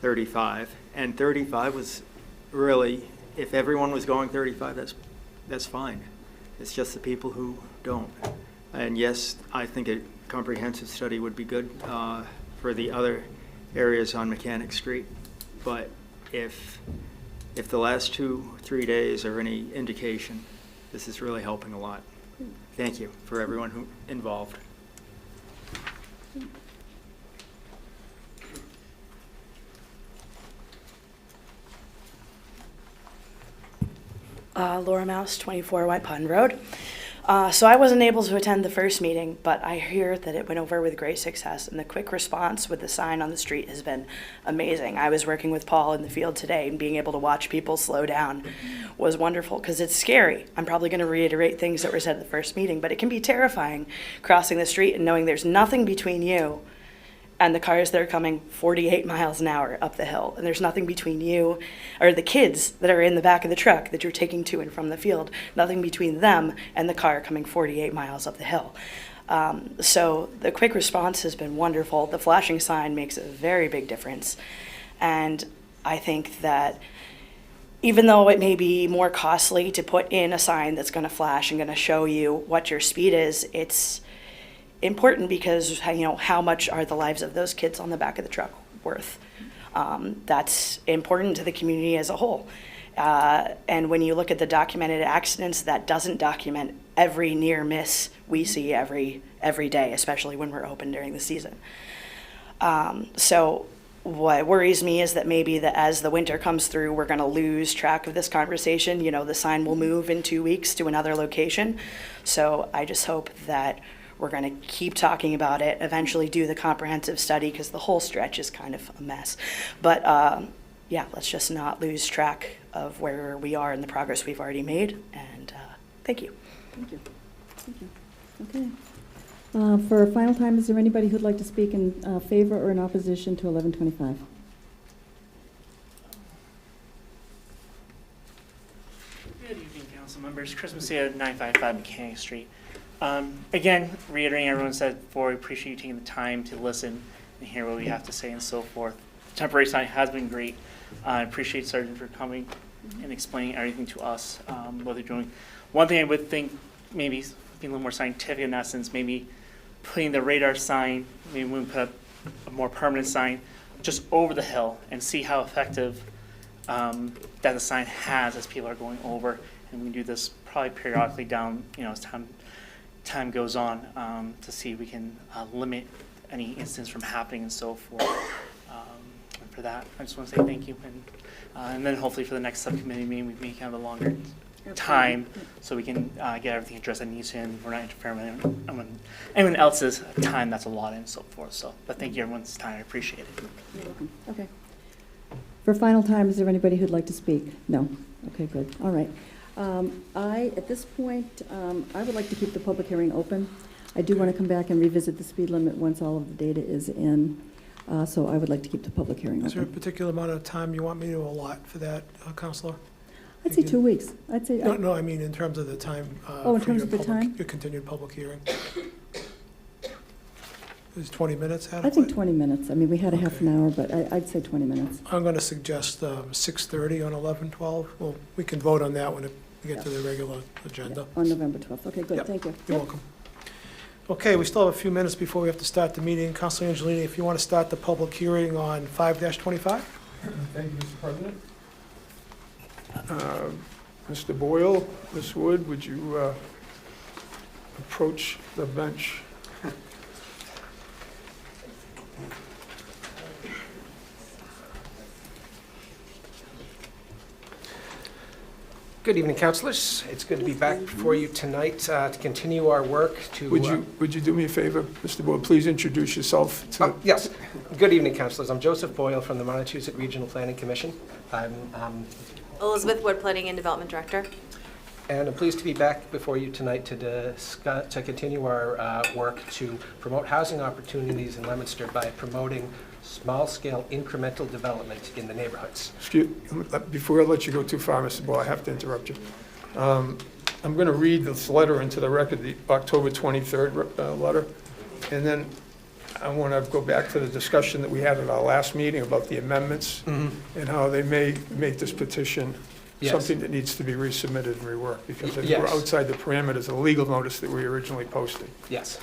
35, and 35 was really, if everyone was going 35, that's fine. It's just the people who don't. And yes, I think a comprehensive study would be good for the other areas on Mechanic Street, but if the last 2-3 days are any indication, this is really helping a lot. Thank you for everyone who involved. Laura Mouse, 24 White Pond Road. So I wasn't able to attend the first meeting, but I hear that it went over with great success, and the quick response with the sign on the street has been amazing. I was working with Paul in the field today, and being able to watch people slow down was wonderful, because it's scary. I'm probably going to reiterate things that were said at the first meeting, but it can be terrifying crossing the street and knowing there's nothing between you and the cars that are coming 48 miles an hour up the hill. And there's nothing between you or the kids that are in the back of the truck that you're taking to and from the field, nothing between them and the car coming 48 miles up the hill. So the quick response has been wonderful. The flashing sign makes a very big difference. And I think that even though it may be more costly to put in a sign that's going to flash and going to show you what your speed is, it's important, because how much are the lives of those kids on the back of the truck worth? That's important to the community as a whole. And when you look at the documented accidents, that doesn't document every near miss we see every day, especially when we're open during the season. So what worries me is that maybe as the winter comes through, we're going to lose track of this conversation. The sign will move in 2 weeks to another location. So I just hope that we're going to keep talking about it, eventually do the comprehensive study, because the whole stretch is kind of a mess. But yeah, let's just not lose track of where we are and the progress we've already made. And thank you. Thank you. Thank you. Okay. For a final time, is there anybody who'd like to speak in favor or in opposition to 1125? Good evening, council members. Chris Macedo, 955 Mechanic Street. Again, reiterating everyone said before, we appreciate you taking the time to listen and hear what we have to say and so forth. The temporary sign has been great. I appreciate Sergeant for coming and explaining everything to us, what they're doing. One thing I would think, maybe being a little more scientific in that sense, maybe putting the radar sign, maybe we put up a more permanent sign just over the hill and see how effective that the sign has as people are going over. And we do this probably periodically down, as time goes on, to see if we can limit any incidents from happening and so forth. And for that, I just want to say thank you. And then hopefully for the next subcommittee meeting, we may have a longer time so we can get everything addressed that needs to, and we're not interfering with anyone else's time that's allotted and so forth. So, but thank you everyone's time. I appreciate it. You're welcome. Okay. For final time, is there anybody who'd like to speak? No? Okay, good. All right. At this point, I would like to keep the public hearing open. I do want to come back and revisit the speed limit once all of the data is in. So I would like to keep the public hearing open. Is there a particular amount of time you want me to allot for that, Counselor? I'd say 2 weeks. I'd say. No, I mean in terms of the time. In terms of the time? Your continued public hearing. Is 20 minutes adequate? I think 20 minutes. I mean, we had a half an hour, but I'd say 20 minutes. I'm going to suggest 6:30 on 11/12. Well, we can vote on that when we get to the regular agenda. On November 12th. Okay, good. Yep. Thank you. You're welcome. Okay, we still have a few minutes before we have to start the meeting. Councilor Angelini, if you want to start the public hearing on 5-25. Thank you, Mr. President. Mr. Boyle, Ms. Wood, would you approach the bench? Good evening, councilors. It's good to be back before you tonight to continue our work to... Would you do me a favor, Mr. Boyle? Please introduce yourself. Yes. Good evening, councilors. I'm Joseph Boyle from the Montezut Regional Planning Commission. I'm Elizabeth Wood, Planning and Development Director. And I'm pleased to be back before you tonight to continue our work to promote housing opportunities in Leominster by promoting small-scale incremental development in the neighborhoods. Before I let you go too far, Mr. Boyle, I have to interrupt you. I'm going to read this letter into the record, the October 23rd letter, and then I want to go back to the discussion that we had at our last meeting about the amendments and how they may make this petition something that needs to be resubmitted and reworked because we're outside the parameters of the legal notice that we originally posted. Yes.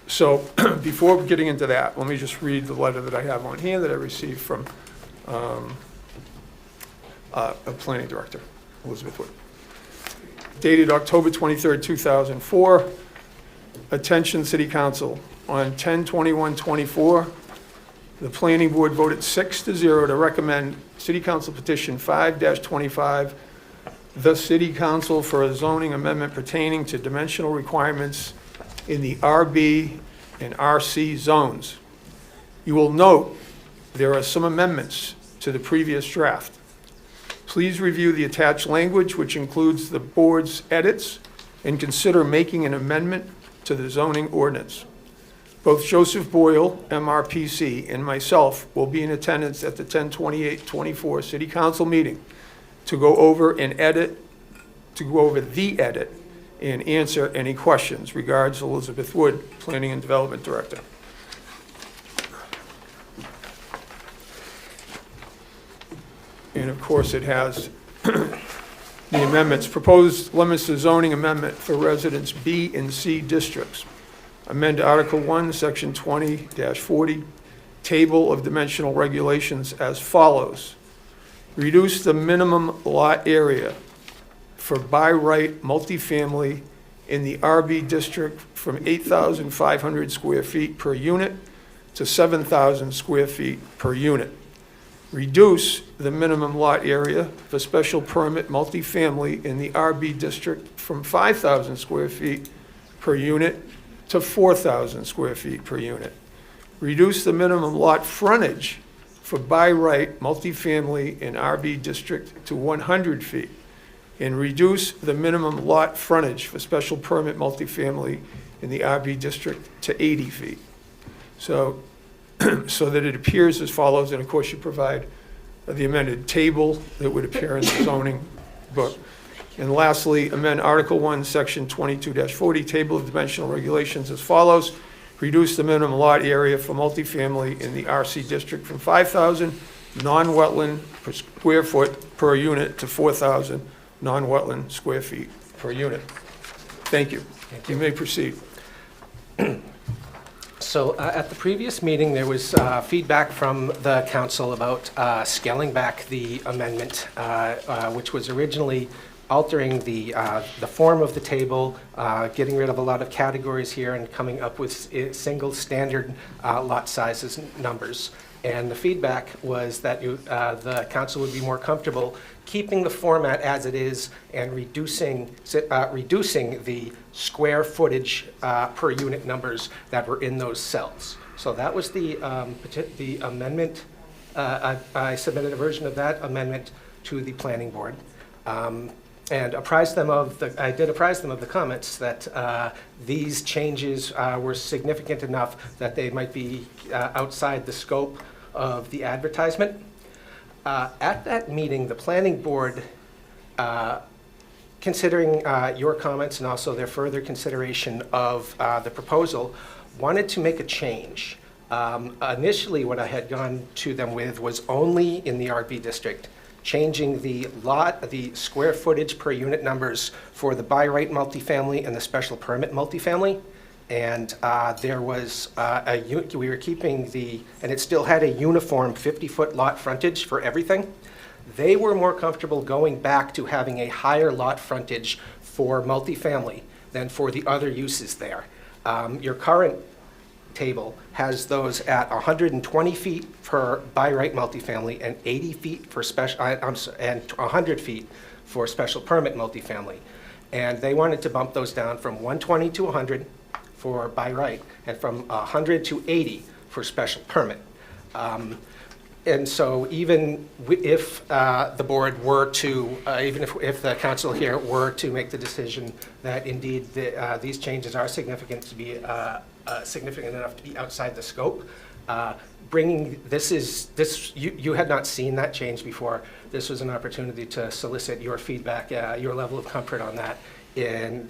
So before getting into that, let me just read the letter that I have on hand that I received from a planning director, Elizabeth Wood. Dated October 23rd, 2004. Attention City Council. On 10/21/24, the planning board voted 6-0 to recommend City Council petition 5-25, the City Council for a zoning amendment pertaining to dimensional requirements in the RB and RC zones. You will note there are some amendments to the previous draft. Please review the attached language, which includes the board's edits, and consider making an amendment to the zoning ordinance. Both Joseph Boyle, MRPC, and myself will be in attendance at the 10/28/24 City Council meeting to go over the edit and answer any questions. Regards, Elizabeth Wood, Planning and Development Director. And of course, it has the amendments. Proposed Leominster zoning amendment for residents B and C districts. Amend Article 1, Section 20-40, Table of Dimensional Regulations as follows. Reduce the minimum lot area for by right multifamily in the RB district from 8,500 square feet per unit to 7,000 square feet per unit. Reduce the minimum lot area for special permit multifamily in the RB district from 5,000 square feet per unit to 4,000 square feet per unit. Reduce the minimum lot frontage for by right multifamily in RB district to 100 feet. And reduce the minimum lot frontage for special permit multifamily in the RB district to 80 feet. So that it appears as follows, and of course you provide the amended table that would appear in the zoning book. And lastly, amend Article 1, Section 22-40, Table of Dimensional Regulations as follows. Reduce the minimum lot area for multifamily in the RC district from 5,000 non-wetland per square foot per unit to 4,000 non-wetland square feet per unit. Thank you. You may proceed. So at the previous meeting, there was feedback from the council about scaling back the amendment, which was originally altering the form of the table, getting rid of a lot of categories here and coming up with single standard lot sizes numbers. And the feedback was that the council would be more comfortable keeping the format as it is and reducing the square footage per unit numbers that were in those cells. So that was the amendment. I submitted a version of that amendment to the planning board. And apprised them of I did apprise them of the comments that these changes were significant enough that they might be outside the scope of the advertisement. At that meeting, the planning board, considering your comments and also their further consideration of the proposal, wanted to make a change. Initially, what I had gone to them with was only in the RB district, changing the square footage per unit numbers for the by right multifamily and the special permit multifamily. And there was we were keeping and it still had a uniform 50-foot lot frontage for everything. They were more comfortable going back to having a higher lot frontage for multifamily than for the other uses there. Your current table has those at 120 feet for by right multifamily and 80 feet for and 100 feet for special permit multifamily. And they wanted to bump those down from 120 to 100 for by right and from 100 to 80 for special permit. And so even if the board were to, even if the council here were to make the decision that indeed these changes are significant to be significant enough to be outside the scope, you had not seen that change before. This was an opportunity to solicit your feedback, your level of comfort on that. And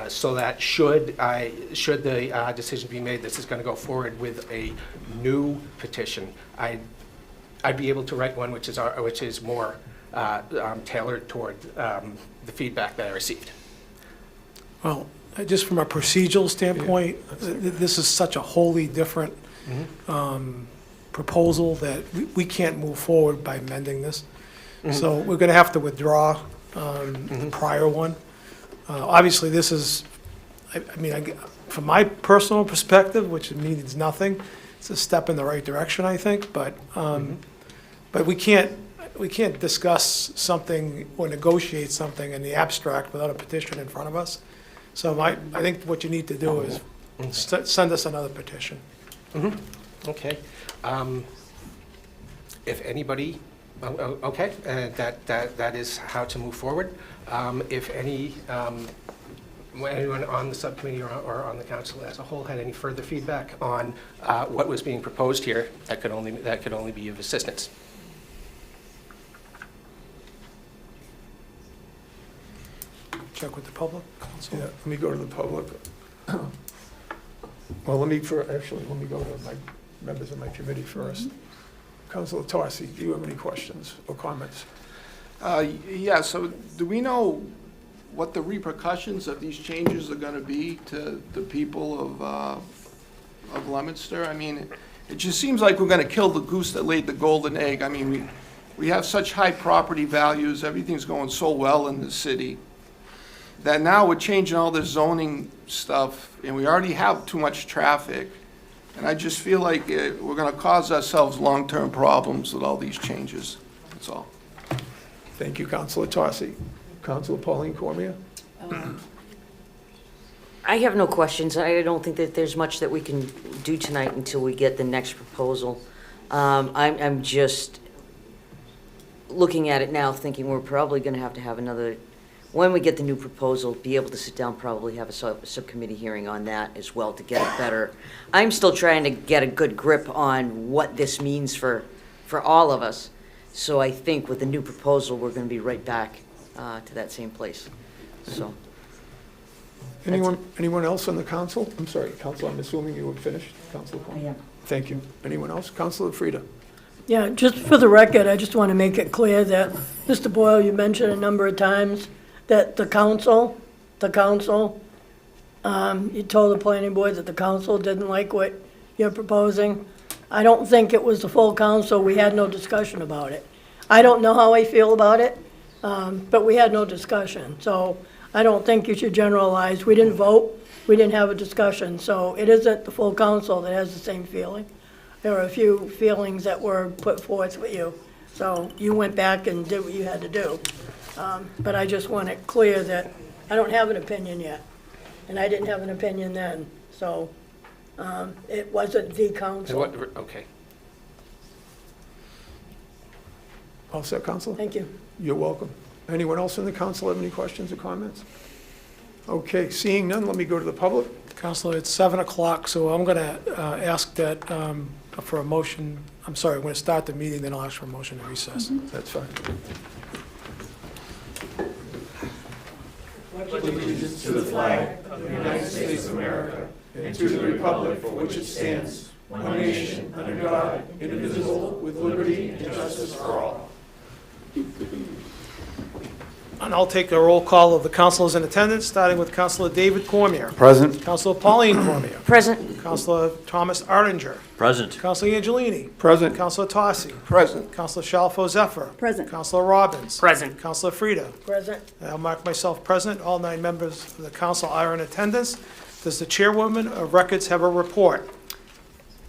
so that should the decision be made, this is going to go forward with a new petition, I'd be able to write one which is more tailored toward the feedback that I received. Well, just from a procedural standpoint, this is such a wholly different proposal that we can't move forward by amending this. So we're going to have to withdraw the prior one. Obviously, this is, from my personal perspective, which means nothing, it's a step in the right direction, I think, but we can't discuss something or negotiate something in the abstract without a petition in front of us. So I think what you need to do is send us another petition. Okay. If anybody, okay, that is how to move forward. If anyone on the subcommittee or on the council as a whole had any further feedback on what was being proposed here, that could only be of assistance. Check with the public. Yeah, let me go to the public. Well, let me go to my members of my committee first. Councilor Tarsi, do you have any questions or comments? Yeah, so do we know what the repercussions of these changes are going to be to the people of Leominster? I mean, it just seems like we're going to kill the goose that laid the golden egg. I mean, we have such high property values, everything's going so well in the city, that now we're changing all this zoning stuff, and we already have too much traffic. And I just feel like we're going to cause ourselves long-term problems with all these changes. That's all. Thank you, Councilor Tarsi. Councilor Pauline Cormier? I have no questions. I don't think that there's much that we can do tonight until we get the next proposal. I'm just looking at it now, thinking we're probably going to have another, when we get the new proposal, be able to sit down, probably have a subcommittee hearing on that as well to get it better. I'm still trying to get a good grip on what this means for all of us. So I think with the new proposal, we're going to be right back to that same place. So, Anyone else on the council? I'm sorry, Council, I'm assuming you were finished, Councilor Coleman? am. Thank you. Anyone else? Councilor Frida? Yeah, just for the record, I just want to make it clear that, Mr. Boyle, you mentioned a number of times that the council, you told the planning board that the council didn't like what you're proposing. I don't think it was the full council. We had no discussion about it. I don't know how I feel about it, but we had no discussion. So I don't think you should generalize. We didn't vote. We didn't have a discussion. So it isn't the full council that has the same feeling. There were a few feelings that were put forth with you. So you went back and did what you had to do. But I just want it clear that I don't have an opinion yet. And I didn't have an opinion then. So it wasn't the council. Okay. All set, Councilor? Thank you. You're welcome. Anyone else in the council have any questions or comments? Okay, seeing none, let me go to the public. Counselor, it's 7 o'clock, so I'm going to ask that for a motion. I'm sorry, I'm going to start the meeting, then I'll ask for a motion to recess. That's fine. Allegiance to the flag of the United States of America and to the republic for which it stands, one nation, under God, indivisible, with liberty and justice for all. And I'll take a roll call of the councilors in attendance, starting with Councilor David Cormier. Present. Councilor Pauline Cormier. present. Councilor Thomas Artinger. Present. Councilor Angelini. Present. Councilor Tossi. Present. Councilor Shalfo Zephyr. Present. Councilor Robbins. Present. Councilor Frida. Present. I'll mark myself present. All 9 members of the council are in attendance. Does the chairwoman of records have a report?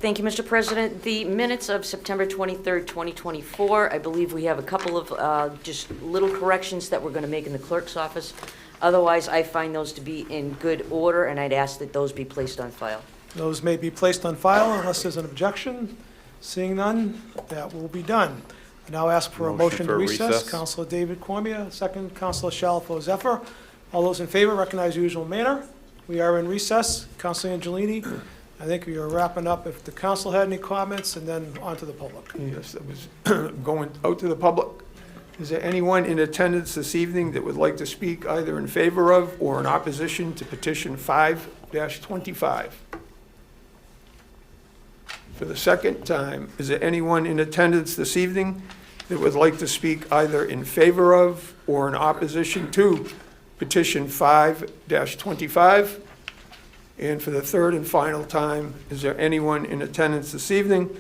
Thank you, Mr. President. The minutes of September 23rd, 2024, I believe we have a couple of just little corrections that we're going to make in the clerk's office. Otherwise, I find those to be in good order, and I'd ask that those be placed on file. Those may be placed on file unless there's an objection. Seeing none, that will be done. I now ask for a motion to recess. Councilor David Cormier, second Councilor Shalfo Zephyr. All those in favor recognize the usual manner. We are in recess. Councilor Angelini, I think we are wrapping up. If the council had any comments, and then on to the public. Yes, that was going out to the public. Is there anyone in attendance this evening that would like to speak either in favor of or in opposition to petition 5-25? For the second time, is there anyone in attendance this evening that would like to speak either in favor of or in opposition to petition 5-25? And for the third and final time, is there anyone in attendance this evening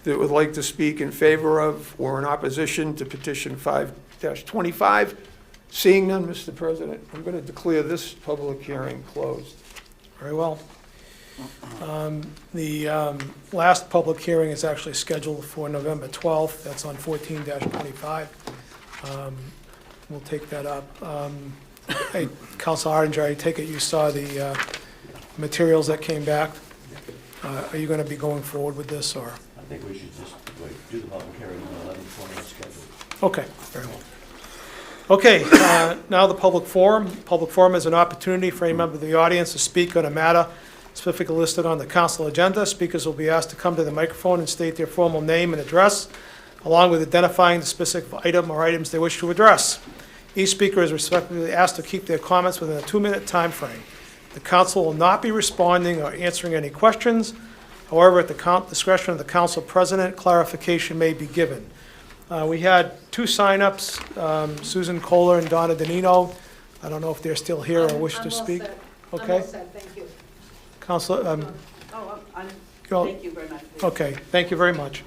that would like to speak in favor of or in opposition to petition 5-25? Seeing none, Mr. President, I'm going to declare this public hearing closed. Very well. The last public hearing is actually scheduled for November 12th. That's on 14-25. We'll take that up. Hey, Councilor Artinger, I take it you saw the materials that came back. Are you going to be going forward with this, or? I think we should just do the public hearing on 11/20 schedule. Okay, very well. Okay, now the public forum. Public forum is an opportunity for any member of the audience to speak on a matter specifically listed on the council agenda. Speakers will be asked to come to the microphone and state their formal name and address, along with identifying the specific item or items they wish to address. Each speaker is respectfully asked to keep their comments within a 2-minute time frame. The council will not be responding or answering any questions. However, at the discretion of the council president, clarification may be given. We had 2 sign-ups, Susan Kohler and Donna Danino. I don't know if they're still here or wish to speak. Okay. Thank you. Councilor, Thank you very much. okay, thank you very much.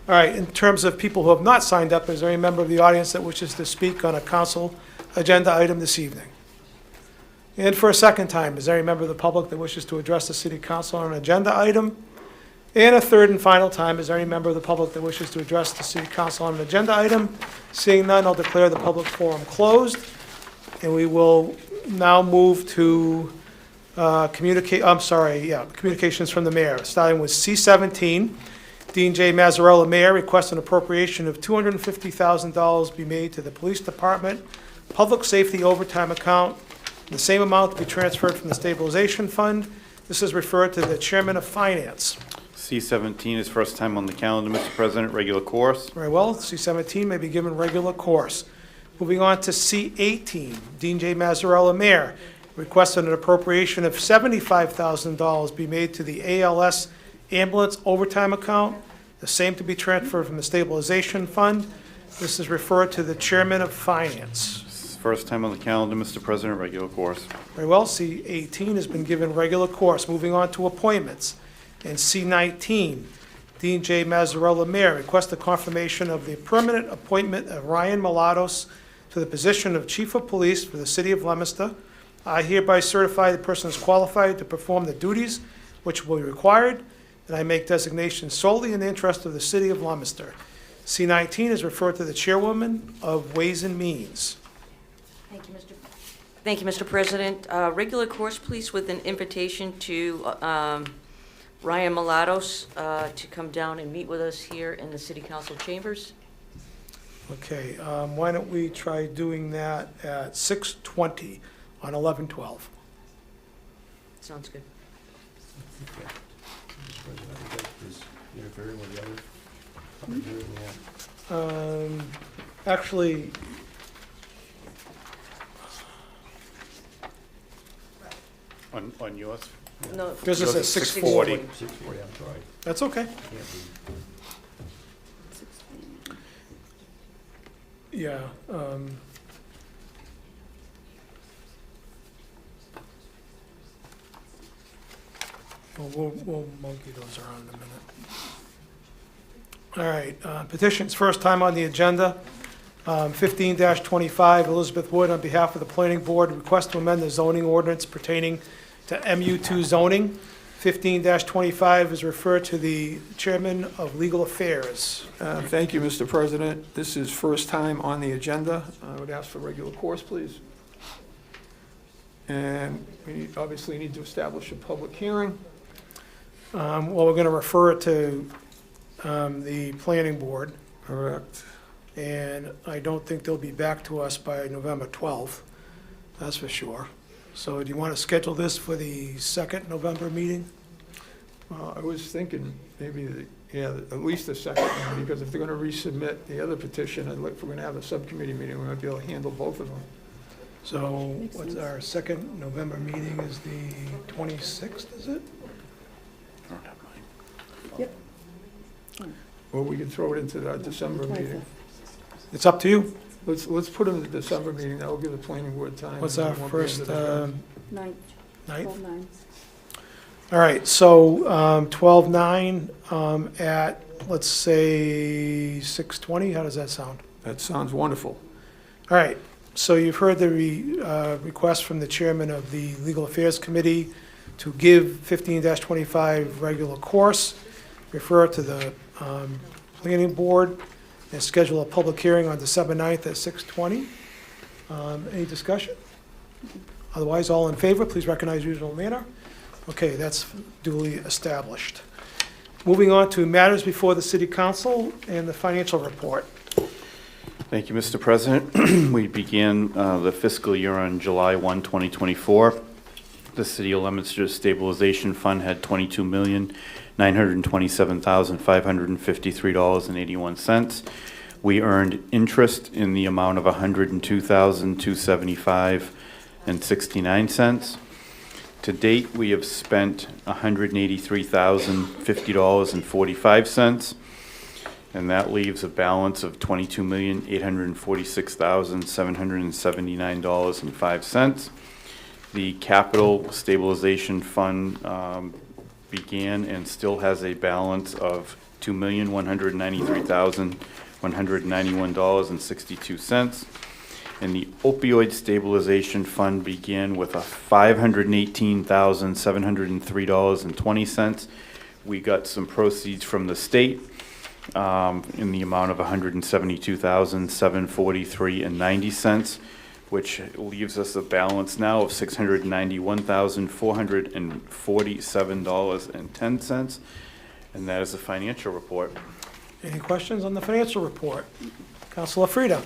All right, in terms of people who have not signed up, is there any member of the audience that wishes to speak on a council agenda item this evening? And for a second time, is there any member of the public that wishes to address the city council on an agenda item? And a third and final time, is there any member of the public that wishes to address the city council on an agenda item? Seeing none, I'll declare the public forum closed. And we will now move to communications from the mayor, starting with C-17. Dean J. Mazzarella, Mayor, requests an appropriation of $250,000 be made to the police department public safety overtime account, the same amount to be transferred from the stabilization fund. This is referred to the chairman of finance. C-17 is first time on the calendar, Mr. President, regular course. Very well, C-17 may be given regular course. Moving on to C18, Dean J. Mazzarella, Mayor, requested an appropriation of $75,000 be made to the ALS ambulance overtime account, the same to be transferred from the stabilization fund. This is referred to the Chairman of Finance. First time on the calendar, Mr. President, regular course. Very well, C18 has been given regular course. Moving on to appointments. And C19, Dean J. Mazzarella, Mayor, requests a confirmation of the permanent appointment of Ryan Malatos to the position of Chief of Police for the City of Leominster. I hereby certify the person is qualified to perform the duties which will be required, and I make designation solely in the interest of the City of Leominster. C19 is referred to the Chairwoman of Ways and Means. Thank you, Mr. President. Regular course, please, with an invitation to Ryan Malatos to come down and meet with us here in the City Council chambers. Okay, why don't we try doing that at 6:20 on 11/12? Sounds good. Actually, On yours? No. this is at 6:40. 6:40, I'm sorry. That's okay. Yeah. We'll monkey those around in a minute. All right, petitions, first time on the agenda. 15-25, Elizabeth Wood, on behalf of the Planning Board, request to amend the zoning ordinance pertaining to MU2 zoning. 15-25 is referred to the Chairman of Legal Affairs. Thank you, Mr. President. This is first time on the agenda. I would ask for regular course, please. And we obviously need to establish a public hearing. Well, we're going to refer it to the Planning Board. Correct. And I don't think they'll be back to us by November 12th, that's for sure. So do you want to schedule this for the second November meeting? I was thinking maybe, at least the second one, because if they're going to resubmit the other petition, if we're going to have a subcommittee meeting, we might be able to handle both of them. So what's our second November meeting is the 26th, is it? Yep. Or we could throw it into the December meeting. It's up to you. Let's put them in the December meeting, that will give the planning board time. What's and our we won't be into first, the- Ninth. 9th? All right, so 12/9 at, let's say, 6:20, how does that sound? That sounds wonderful. All right, so you've heard the request from the chairman of the Legal Affairs Committee to give 15-25 regular course, refer it to the planning board, and schedule a public hearing on December 9th at 6:20. Any discussion? Otherwise, all in favor, please recognize usual manner. Okay, that's duly established. Moving on to matters before the city council and the financial report. Thank you, Mr. President. We began the fiscal year on July 1, 2024. The City of Leominster Stabilization Fund had $22,927,553.81. We earned interest in the amount of $102,275.69. To date, we have spent $183,050.45, and that leaves a balance of $22,846,779.05. The Capital Stabilization Fund began and still has a balance of $2,193,191.62. And the Opioid Stabilization Fund began with a $518,703.20. We got some proceeds from the state in the amount of $172,743.90, which leaves us a balance now of $691,447.10. And that is the financial report. Any questions on the financial report? Councilor Frida?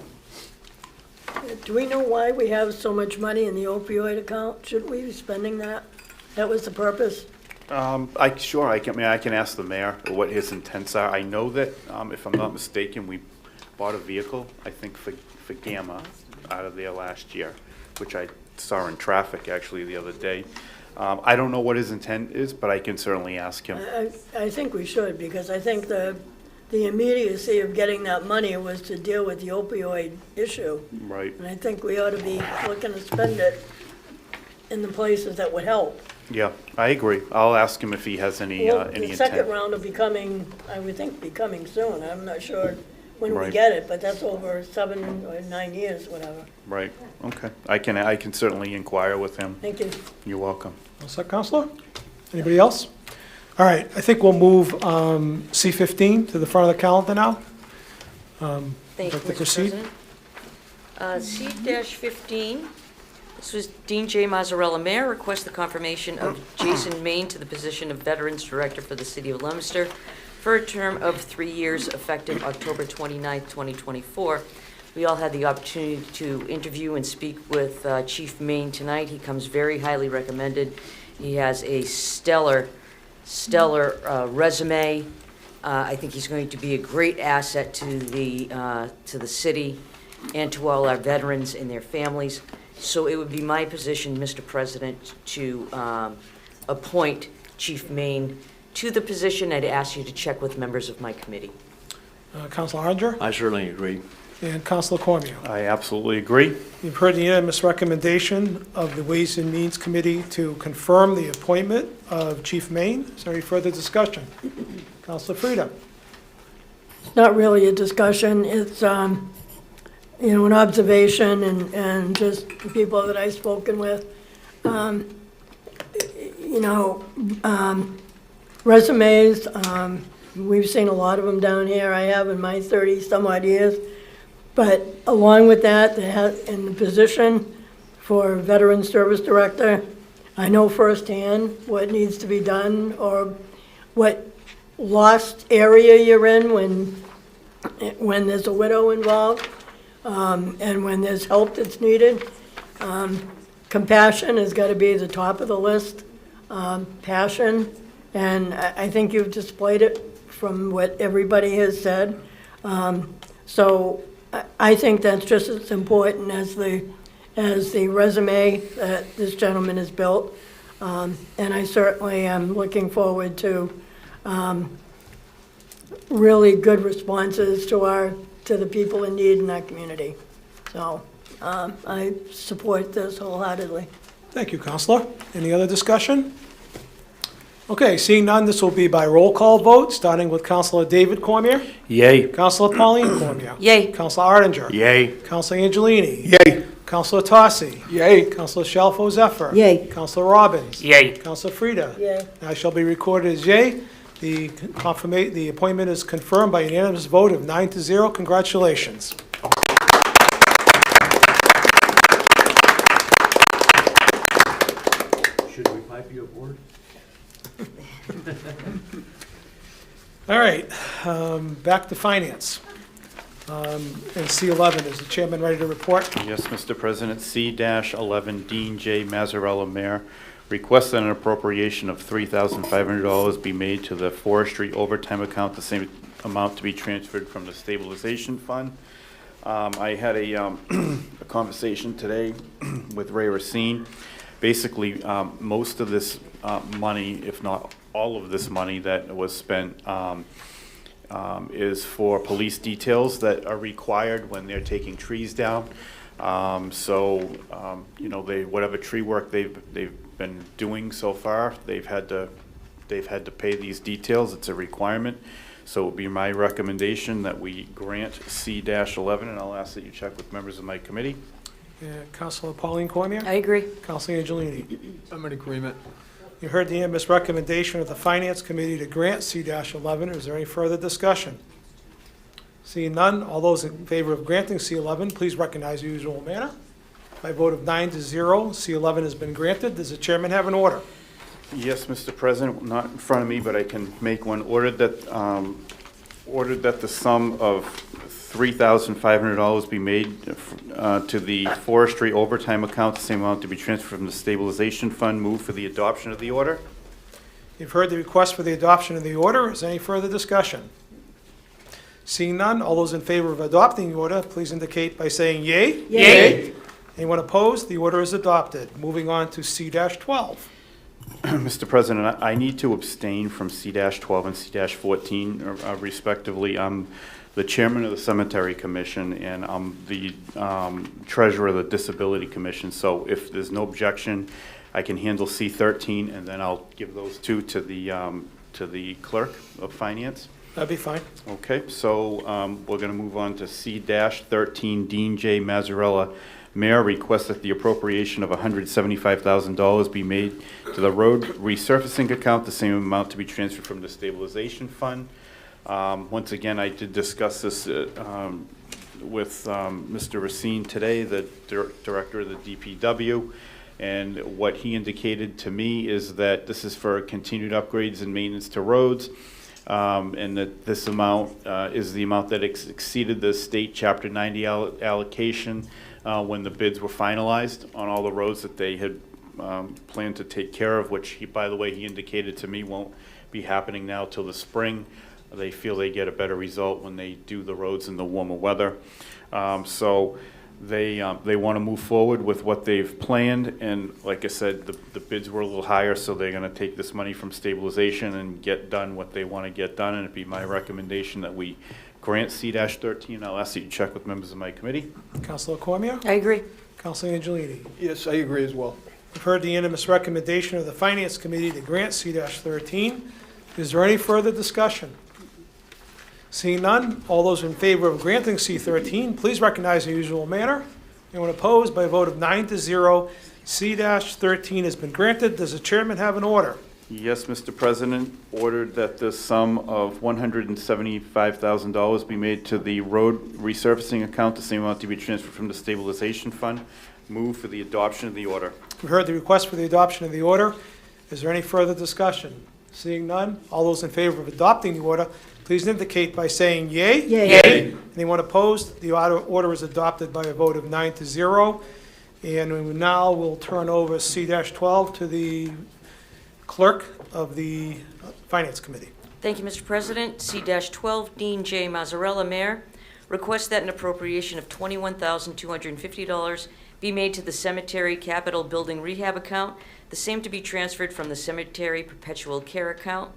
Do we know why we have so much money in the opioid account? Shouldn't we be spending that? That was the purpose? I can ask the mayor what his intents are. I know that, if I'm not mistaken, we bought a vehicle, I think for Gamma, out of there last year, which I saw in traffic actually the other day. I don't know what his intent is, but I can certainly ask him. I think we should, because I think the immediacy of getting that money was to deal with the opioid issue. Right. And I think we ought to be looking to spend it in the places that would help. Yeah, I agree. I'll ask him if he has any Well, any the second intent. round will be coming, I would think, be coming soon. I'm not sure when we Right. get it, but that's over 7 or 9 years, whatever. Right, okay. I can certainly inquire with him. Thank you. You're welcome. All set, Counselor? Anybody else? All right, I think we'll move C15 to the front of the calendar now. Thank you, Like to Mr. proceed? President. C-15, this was Dean J. Mazzarella, Mayor, requests the confirmation of Jason Main to the position of Veterans Director for the City of Leominster for a term of 3 years effective October 29th, 2024. We all had the opportunity to interview and speak with Chief Main tonight. He comes very highly recommended. He has a stellar resume. I think he's going to be a great asset to the city and to all our veterans and their families. So it would be my position, Mr. President, to appoint Chief Main to the position. I'd ask you to check with members of my committee. Counselor Arnder? I certainly agree. And Counselor Cormier? I absolutely agree. You've heard the unanimous recommendation of the Ways and Means Committee to confirm the appointment of Chief Main. Is there any further discussion? Counselor Frida? It's not really a discussion. It's, an observation and just people that I've spoken with. Resumes, we've seen a lot of them down here. I have in my 30-some-odd years. But along with that, in the position for Veteran Service Director, I know firsthand what needs to be done or what lost area you're in when there's a widow involved, and when there's help that's needed. Compassion has got to be the top of the list. Passion, and I think you've displayed it from what everybody has said. So I think that's just as important as the resume that this gentleman has built. And I certainly am looking forward to really good responses to the people in need in our community. So I support this wholeheartedly. Thank you, Counselor. Any other discussion? Okay, seeing none, this will be by roll call vote, starting with Counselor David Cormier. Yay. Counselor Pauline Cormier. Yay. Counselor Arndinger. Yay. Counselor Angelini. Yay. Counselor Tossi. Yay. Counselor Shalfo Zephyr. Yay. Counselor Robbins. Yay. Counselor Frida. Yay. I shall be recorded as yay. The appointment is confirmed by unanimous vote of 9-0. Congratulations. Should we pipe you aboard? All right, back to finance. And C11, is the chairman ready to report? Yes, Mr. President. C-11, Dean J. Mazzarella, Mayor, requests that an appropriation of $3,500 be made to the forestry overtime account, the same amount to be transferred from the stabilization fund. I had a conversation today with Ray Racine. Basically, most of this money, if not all of this money that was spent, is for police details that are required when they're taking trees down. Whatever tree work they've been doing so far, they've had to pay these details. It's a requirement. So it would be my recommendation that we grant C-11, and I'll ask that you check with members of my committee. Counselor Pauline Cormier? I agree. Counselor Angelini? I'm in agreement. You heard the unanimous recommendation of the Finance Committee to grant C-11. Is there any further discussion? Seeing none, all those in favor of granting C-11, please recognize the usual manner. By vote of 9-0, C-11 has been granted. Does the chairman have an order? Yes, Mr. President, not in front of me, but I can make one. Ordered that the sum of $3,500 be made to the forestry overtime account, the same amount to be transferred from the stabilization fund. Move for the adoption of the order. You've heard the request for the adoption of the order. Is there any further discussion? Seeing none, all those in favor of adopting the order, please indicate by saying yea. Yea. Anyone opposed? The order is adopted. Moving on to C-12. Mr. President, I need to abstain from C-12 and C-14 respectively. I'm the chairman of the Cemetery Commission, and I'm the treasurer of the Disability Commission. So if there's no objection, I can handle C-13, and then I'll give those two to the clerk of finance. That'd be fine. Okay, so we're going to move on to C-13, Dean J. Mazzarella. Mayor requests that the appropriation of $175,000 be made to the road resurfacing account, the same amount to be transferred from the stabilization fund. Once again, I did discuss this with Mr. Racine today, the director of the DPW, and what he indicated to me is that this is for continued upgrades and maintenance to roads, and that this amount is the amount that exceeded the state Chapter 90 allocation when the bids were finalized on all the roads that they had planned to take care of, which, by the way, he indicated to me won't be happening now till the spring. They feel they get a better result when they do the roads in the warmer weather. So they want to move forward with what they've planned, and like I said, the bids were a little higher, so they're going to take this money from stabilization and get done what they want to get done, and it'd be my recommendation that we grant C-13. I'll ask that you check with members of my committee. Councilor Cormier? I agree. Councilor Angelini? Yes, I agree as well. You've heard the unanimous recommendation of the Finance Committee to grant C-13. Is there any further discussion? Seeing none, all those in favor of granting C-13, please recognize in the usual manner. Anyone opposed? By a vote of 9-0, C-13 has been granted. Does the chairman have an order? Yes, Mr. President, ordered that the sum of $175,000 be made to the road resurfacing account, the same amount to be transferred from the stabilization fund. Move for the adoption of the order. We've heard the request for the adoption of the order. Is there any further discussion? Seeing none, all those in favor of adopting the order, please indicate by saying yea. Yea. Anyone opposed? The order is adopted by a vote of 9-0. And we now will turn over C-12 to the clerk of the Finance Committee. Thank you, Mr. President. C-12, Dean J. Mazzarella, Mayor, requests that an appropriation of $21,250 be made to the Cemetery Capital Building Rehab account, the same to be transferred from the Cemetery Perpetual Care account.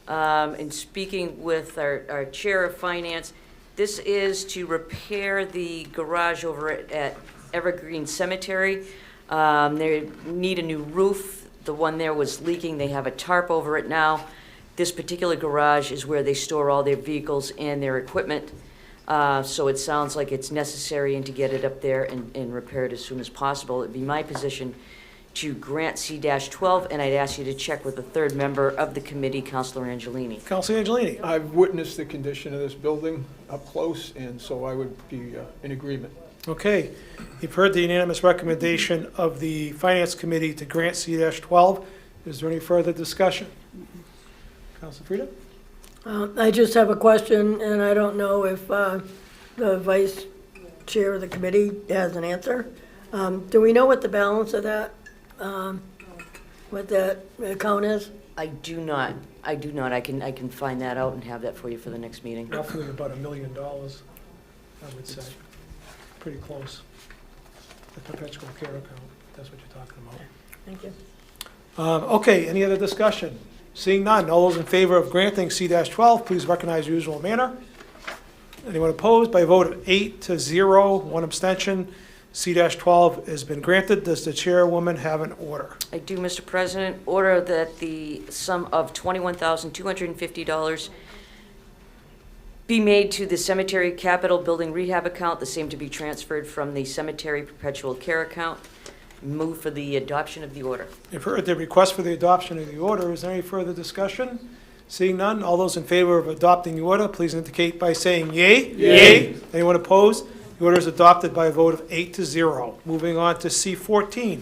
In speaking with our Chair of Finance, this is to repair the garage over at Evergreen Cemetery. They need a new roof. The one there was leaking. They have a tarp over it now. This particular garage is where they store all their vehicles and their equipment. So it sounds like it's necessary and to get it up there and repaired as soon as possible. It'd be my position to grant C-12, and I'd ask you to check with the third member of the committee, Councilor Angelini. Councilor Angelini? I've witnessed the condition of this building up close, and so I would be in agreement. Okay. You've heard the unanimous recommendation of the Finance Committee to grant C-12. Is there any further discussion? Councilor Frida? I just have a question, and I don't know if the vice chair of the committee has an answer. Do we know what the balance of that, what that account is? I do not. I can find that out and have that for you for the next meeting. Roughly about $1 million, I would say. Pretty close. The perpetual care account, that's what you're talking about. Thank you. Okay, any other discussion? Seeing none, all those in favor of granting C-12, please recognize the usual manner. Anyone opposed? By a vote of 8-0, one abstention, C-12 has been granted. Does the chairwoman have an order? I do, Mr. President. Order that the sum of $21,250 be made to the Cemetery Capital Building Rehab account, the same to be transferred from the Cemetery Perpetual Care account. Move for the adoption of the order. You've heard the request for the adoption of the order. Is there any further discussion? Seeing none, all those in favor of adopting the order, please indicate by saying yea. Yea. Anyone opposed? The order is adopted by a vote of 8-0. Moving on to C-14.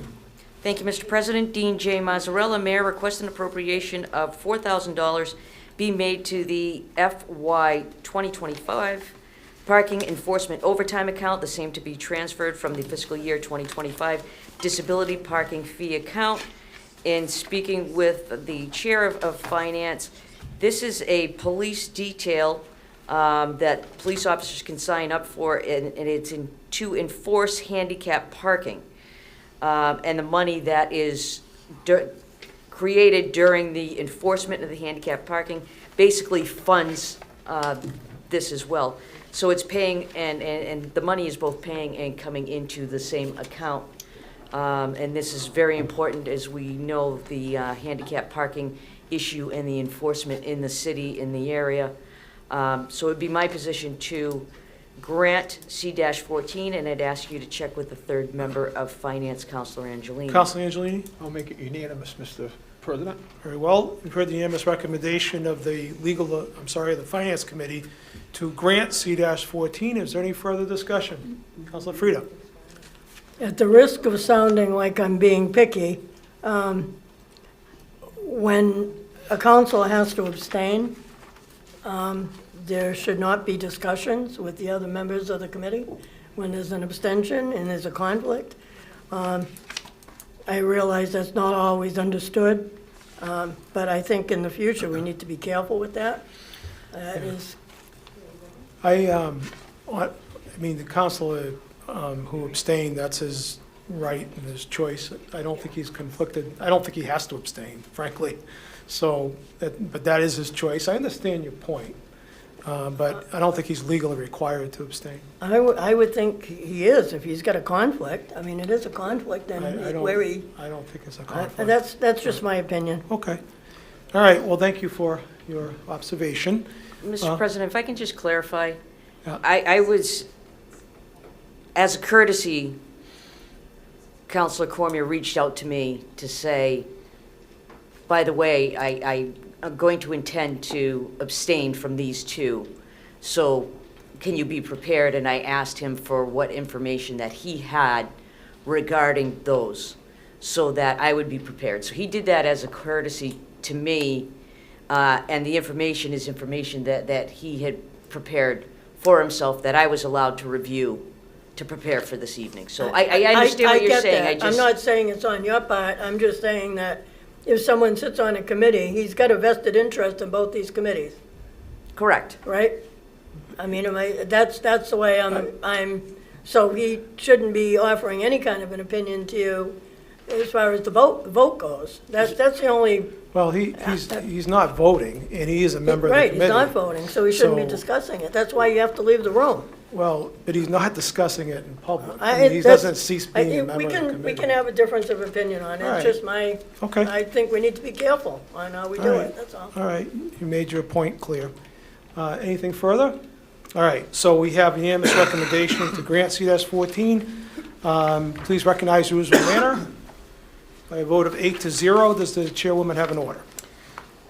Thank you, Mr. President. Dean J. Mazzarella, Mayor, requests an appropriation of $4,000 be made to the FY 2025 Parking Enforcement Overtime account, the same to be transferred from the fiscal year 2025 Disability Parking Fee account. In speaking with the Chair of Finance, this is a police detail that police officers can sign up for, and it's to enforce handicap parking. And the money that is created during the enforcement of the handicap parking basically funds this as well. So it's paying, and the money is both paying and coming into the same account. And this is very important, as we know the handicap parking issue and the enforcement in the city, in the area. So it'd be my position to grant C-14, and I'd ask you to check with the third member of Finance, Councilor Angelini. Councilor Angelini? I'll make it unanimous, Mr. President. Very well. You've heard the unanimous recommendation of the the Finance Committee to grant C-14. Is there any further discussion? Councilor Frida? At the risk of sounding like I'm being picky, when a council has to abstain, there should not be discussions with the other members of the committee when there's an abstention and there's a conflict. I realize that's not always understood, but I think in the future we need to be careful with that. I mean, the councilor who abstained, that's his right and his choice. I don't think he's conflicted. I don't think he has to abstain, frankly. So, but that is his choice. I understand your point, but I don't think he's legally required to abstain. I would think he is, if he's got a conflict. I mean, it is a conflict, and I don't think it's a conflict. That's just my opinion. Okay. All right, well, thank you for your observation. Mr. President, if I can just clarify, Yeah. I was, as a courtesy, Councilor Cormier reached out to me to say, by the way, I am going to intend to abstain from these two, so can you be prepared? And I asked him for what information that he had regarding those, so that I would be prepared. So he did that as a courtesy to me, and the information is information that he had prepared for himself, that I was allowed to review to prepare for this evening. So I understand what you're saying. I get that. I'm not saying it's on your part. I'm just saying that if someone sits on a committee, he's got a vested interest in both these committees. Correct. Right? I mean, that's the way so he shouldn't be offering any kind of an opinion to you as far as the vote goes. That's the only. Well, he's not voting, and he is a member of the Right, committee. he's not voting, so he shouldn't be discussing it. That's why you have to leave the room. Well, but he's not discussing it in public. I mean, he doesn't cease being a member of the committee. We can have a difference of opinion on it. All right. It's just Okay. I think we need to be careful on how we do it, that's all. All right, you made your point clear. Anything further? All right, so we have unanimous recommendation to grant C-14. Please recognize the rules of manner. By a vote of 8-0, does the chairwoman have an order?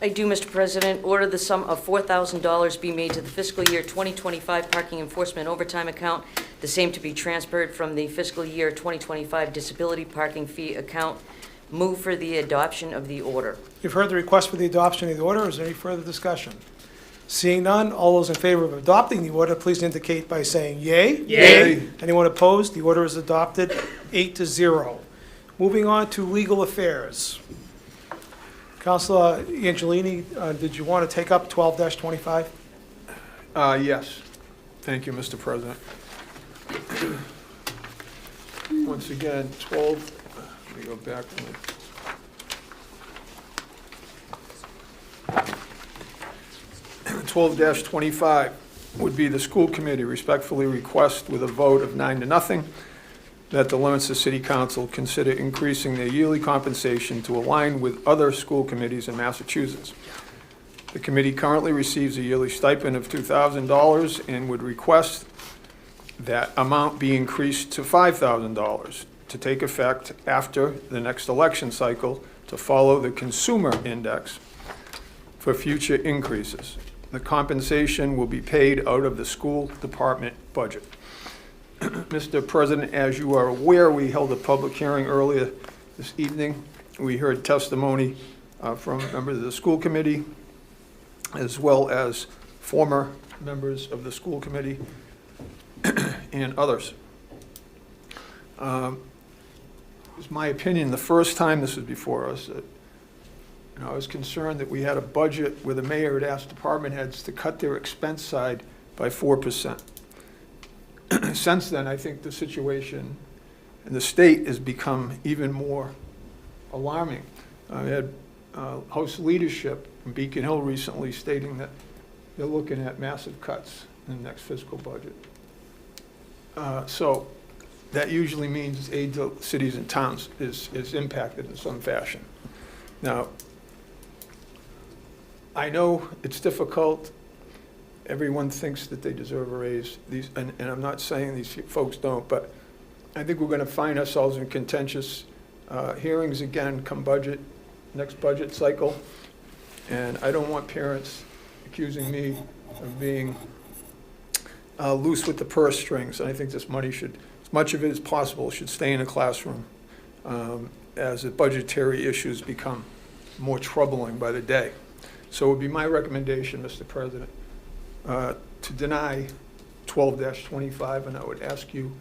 I do, Mr. President. Order the sum of $4,000 be made to the fiscal year 2025 parking enforcement overtime account, the same to be transferred from the fiscal year 2025 disability parking fee account. Move for the adoption of the order. You've heard the request for the adoption of the order. Is there any further discussion? Seeing none, all those in favor of adopting the order, please indicate by saying yay. Yay. Anyone opposed? The order is adopted, 8-0. Moving on to legal affairs. Councilor Angelini, did you want to take up 12-25? Yes. Thank you, Mr. President. Once again, 12, let me go back to my 12-25 would be the school committee respectfully request with a vote of 9-0 that the Leominster City Council consider increasing their yearly compensation to align with other school committees in Massachusetts. The committee currently receives a yearly stipend of $2,000 and would request that amount be increased to $5,000 to take effect after the next election cycle to follow the consumer index for future increases. The compensation will be paid out of the school department budget. Mr. President, as you are aware, we held a public hearing earlier this evening. We heard testimony from members of the school committee, as well as former members of the school committee and others. It's my opinion, the first time this was before us, that And I was concerned that we had a budget where the mayor had asked department heads to cut their expense side by 4%. Since then, I think the situation in the state has become even more alarming. I had House leadership from Beacon Hill recently stating that they're looking at massive cuts in the next fiscal budget. So that usually means aid to cities and towns is impacted in some fashion. Now, I know it's difficult. Everyone thinks that they deserve a raise. And I'm not saying these folks don't, but I think we're going to find ourselves in contentious hearings again come next budget cycle. And I don't want parents accusing me of being loose with the purse strings. And I think this money should, as much of it as possible, should stay in the classroom as the budgetary issues become more troubling by the day. So it would be my recommendation, Mr. President, to deny 12-25, and I would ask you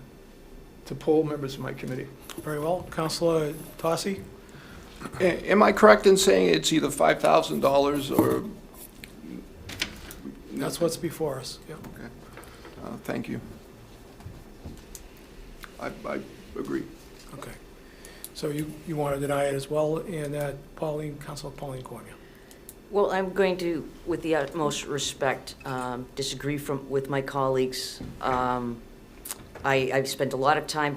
to poll members of my committee. Very well. Councilor Tossi? Am I correct in saying it's either $5,000 or? That's what's before us. Yep. Okay. Thank you. I agree. Okay. So you want to deny it as well, and Councilor Pauline Cormier? Well, I'm going to, with the utmost respect, disagree with my colleagues. I've spent a lot of time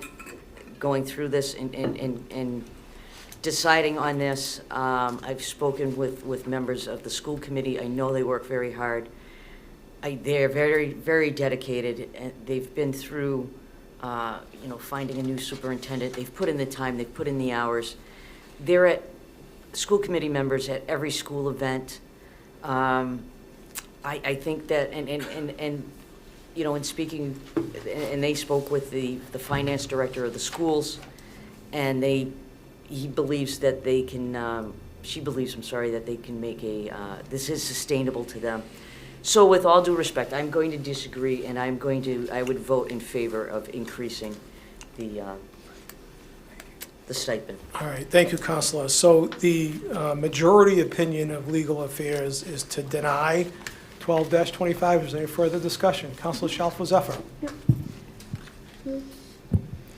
going through this and deciding on this. I've spoken with members of the school committee. I know they work very hard. They're very, very dedicated, and they've been through, finding a new superintendent. They've put in the time, they've put in the hours. They're at school committee members at every school event. I think that, and in speaking, and they spoke with the finance director of the schools, and he believes that they can, she believes, I'm sorry, that they can make this is sustainable to them. So with all due respect, I'm going to disagree, and I would vote in favor of increasing the stipend. All right, thank you, Councilor. So the majority opinion of Legal Affairs is to deny 12-25. Is there any further discussion? Councilor Shalfo-Zephyr.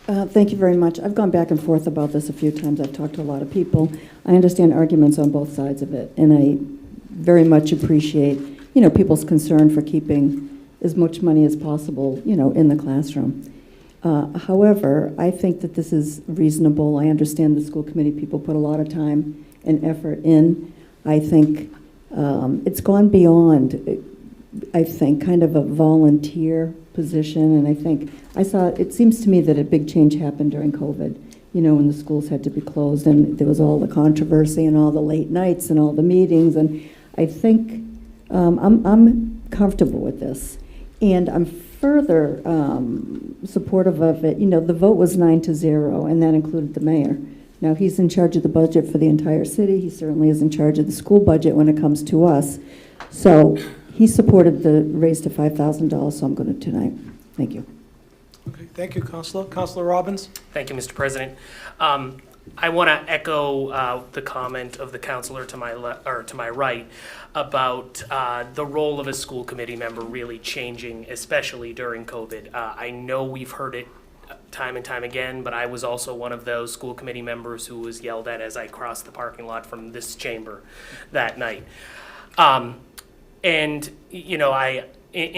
Thank you very much. I've gone back and forth about this a few times. I've talked to a lot of people. I understand arguments on both sides of it, and I very much appreciate, people's concern for keeping as much money as possible, in the classroom. However, I think that this is reasonable. I understand the school committee people put a lot of time and effort in. I think it's gone beyond, kind of a volunteer position. And it seems to me that a big change happened during COVID, when the schools had to be closed and there was all the controversy and all the late nights and all the meetings. And I think I'm comfortable with this. And I'm further supportive of it. The vote was 9-0, and that included the mayor. Now, he's in charge of the budget for the entire city. He certainly is in charge of the school budget when it comes to us. So he supported the raise to $5,000, so I'm going to tonight. Thank you. Okay, thank you, Councilor. Councilor Robbins? Thank you, Mr. President. I want to echo the comment of the councilor to my right about the role of a school committee member really changing, especially during COVID. I know we've heard it time and time again, but I was also one of those school committee members who was yelled at as I crossed the parking lot from this chamber that night. In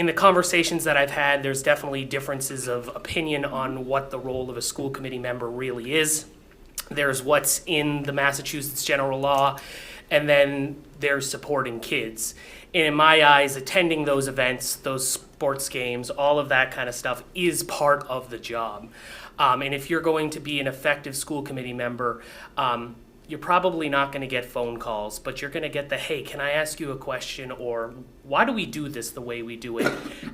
the conversations that I've had, there's definitely differences of opinion on what the role of a school committee member really is. There's what's in the Massachusetts general law, and then there's supporting kids. And in my eyes, attending those events, those sports games, all of that kind of stuff is part of the job. And if you're going to be an effective school committee member, you're probably not going to get phone calls, but you're going to get the, hey, can I ask you a question? Or why do we do this the way we do it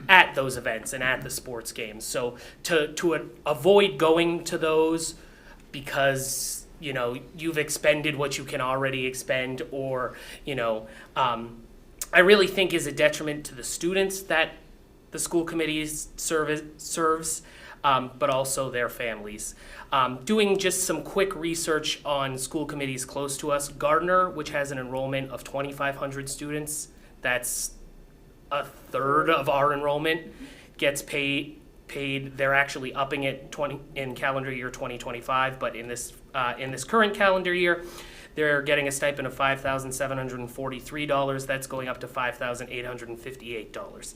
at those events and at the sports games? So to avoid going to those because, you've expended what you can already expend, or, I really think is a detriment to the students that the school committee serves. but also their families. Doing just some quick research on school committees close to us, Gardner, which has an enrollment of 2,500 students, that's a third of our enrollment, gets paid. They're actually upping it in calendar year 2025, but in this current calendar year, they're getting a stipend of $5,743. That's going up to $5,858.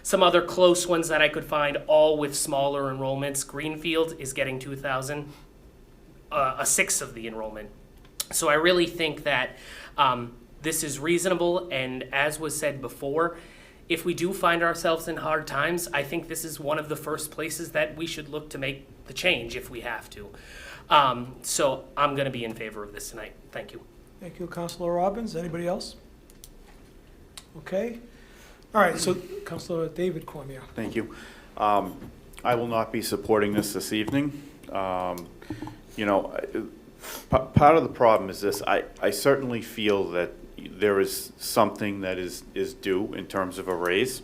Some other close ones that I could find, all with smaller enrollments. Greenfield is getting $2,000, a sixth of the enrollment. So I really think that this is reasonable, and as was said before, if we do find ourselves in hard times, I think this is one of the first places that we should look to make the change if we have to. So I'm going to be in favor of this tonight. Thank you. Thank you, Councilor Robbins. Anybody else? Okay. All right, so Councilor David Cormier. Thank you. I will not be supporting this evening. You know, part of the problem is this. I certainly feel that there is something that is due in terms of a raise.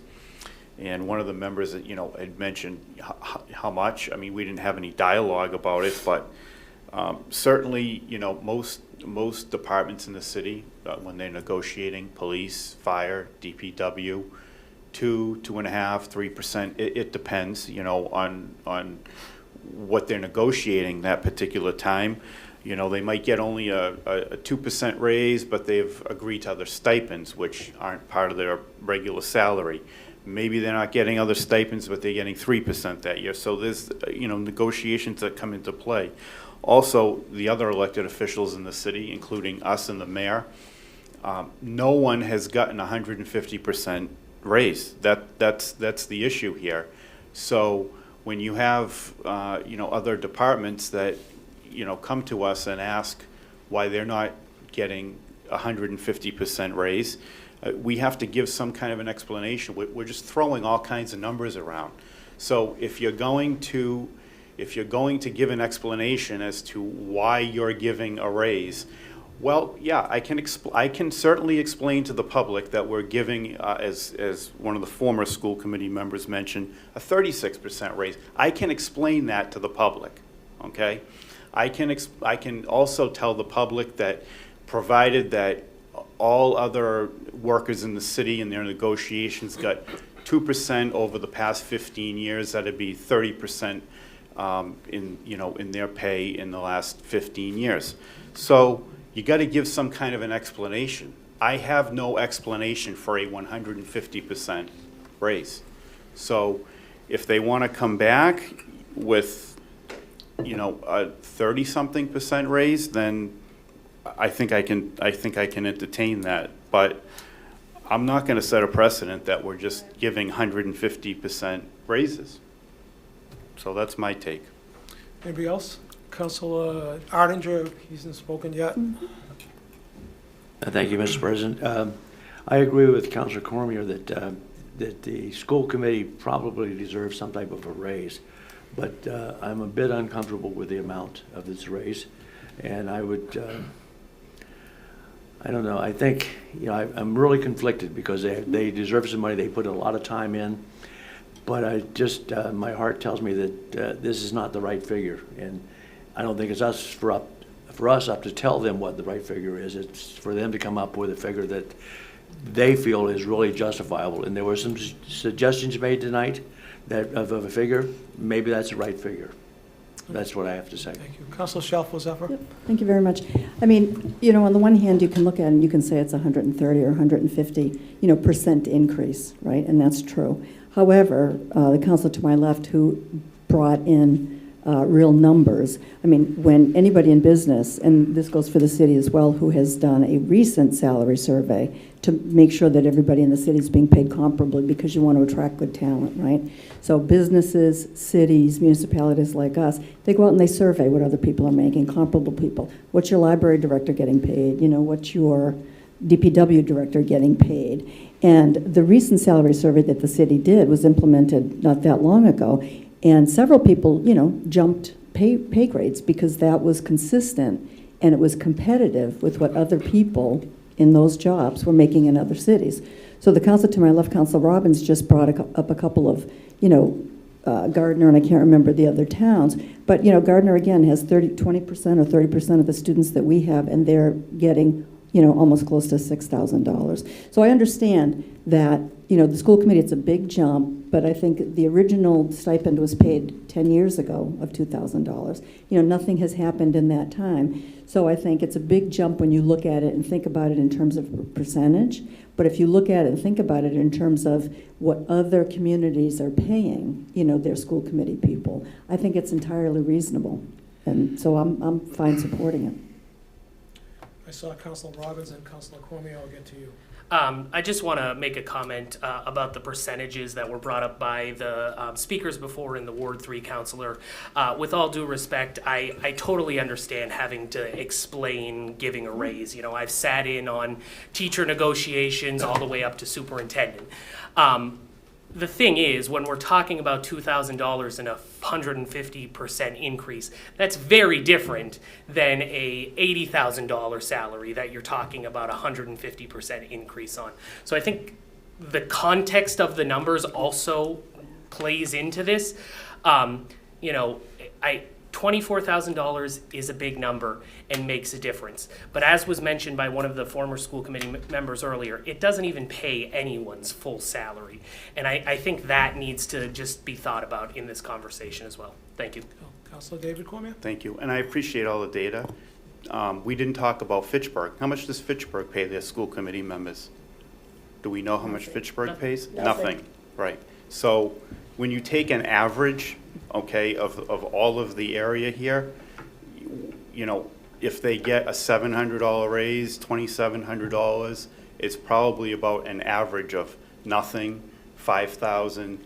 And one of the members that, you know, had mentioned how much. I mean, we didn't have any dialogue about it, but certainly, you know, most departments in the city, when they're negotiating, police, fire, DPW, 2.5%, 3%, it depends, you know, on what they're negotiating that particular time. You know, they might get only a 2% raise, but they've agreed to other stipends, which aren't part of their regular salary. Maybe they're not getting other stipends, but they're getting 3% that year. So there's, you know, negotiations that come into play. Also, the other elected officials in the city, including us and the mayor, no one has gotten 150% raise. That's the issue here. So when you have, you know, other departments that, you know, come to us and ask why they're not getting 150% raise, we have to give some kind of an explanation. We're just throwing all kinds of numbers around. So if you're going to give an explanation as to why you're giving a raise, well, yeah, I can certainly explain to the public that we're giving, as one of the former school committee members mentioned, a 36% raise. I can explain that to the public, okay? I can also tell the public that, provided that all other workers in the city in their negotiations got 2% over the past 15 years, that'd be 30% in their pay in the last 15 years. So you got to give some kind of an explanation. I have no explanation for a 150% raise. So if they want to come back with, you know, a 30-something% raise, then I think I can entertain that. But I'm not going to set a precedent that we're just giving 150% raises. So that's my take. Anybody else? Councilor Ardinger, he hasn't spoken yet. Thank you, Mr. President. I agree with Councilor Cormier that the school committee probably deserves some type of a raise, but I'm a bit uncomfortable with the amount of this raise, and I would, I don't know, I think, you know, I'm really conflicted because they deserve some money. They put a lot of time in, but I just, my heart tells me that this is not the right figure, and I don't think it's for us up to tell them what the right figure is. It's for them to come up with a figure that they feel is really justifiable. And there were some suggestions made tonight that of a figure. Maybe that's the right figure. That's what I have to say. Thank you. Councilor Shalfo-Zephyr. Yep. Thank you very much. I mean, you know, on the one hand, you can look at it and you can say it's 130 or 150, you know, percent increase, right? And that's true. However, the councilor to my left who brought in real numbers. I mean, when anybody in business, and this goes for the city as well, who has done a recent salary survey to make sure that everybody in the city is being paid comparably, because you want to attract good talent, right? So businesses, cities, municipalities like us, they go out and they survey what other people are making, comparable people. What's your library director getting paid? You know, what's your DPW director getting paid? And the recent salary survey that the city did was implemented not that long ago. And several people, you know, jumped pay grades because that was consistent and it was competitive with what other people in those jobs were making in other cities. So the council to my left, Councilor Robbins, just brought up a couple of, you know, Gardner, and I can't remember the other towns, but, Gardner, again, has 20% or 30% of the students that we have, and they're getting, almost close to $6,000. So I understand that, the school committee, it's a big jump, but I think the original stipend was paid 10 years ago of $2,000. Nothing has happened in that time. So I think it's a big jump when you look at it and think about it in terms of percentage. But if you look at it and think about it in terms of what other communities are paying, their school committee people, I think it's entirely reasonable. And so I'm fine supporting it. I saw Councilor Robbins and Councilor Cormier. I'll get to you. I just want to make a comment about the percentages that were brought up by the speakers before and the Ward 3 councilor. With all due respect, I totally understand having to explain giving a raise. I've sat in on teacher negotiations all the way up to superintendent. The thing is, when we're talking about $2,000 and a 150% increase, that's very different than a $80,000 salary that you're talking about a 150% increase on. So I think the context of the numbers also plays into this. $24,000 is a big number and makes a difference. But as was mentioned by one of the former school committee members earlier, it doesn't even pay anyone's full salary. And I think that needs to just be thought about in this conversation as well. Thank you. Councilor David Cormier? Thank you, and I appreciate all the data. We didn't talk about Fitchburg. How much does Fitchburg pay their school committee members? Do we know how much Fitchburg pays? Nothing. Right. So when you take an average, okay, of all of the area here, if they get a $700 raise, $2,700, it's probably about an average of nothing, 5,000.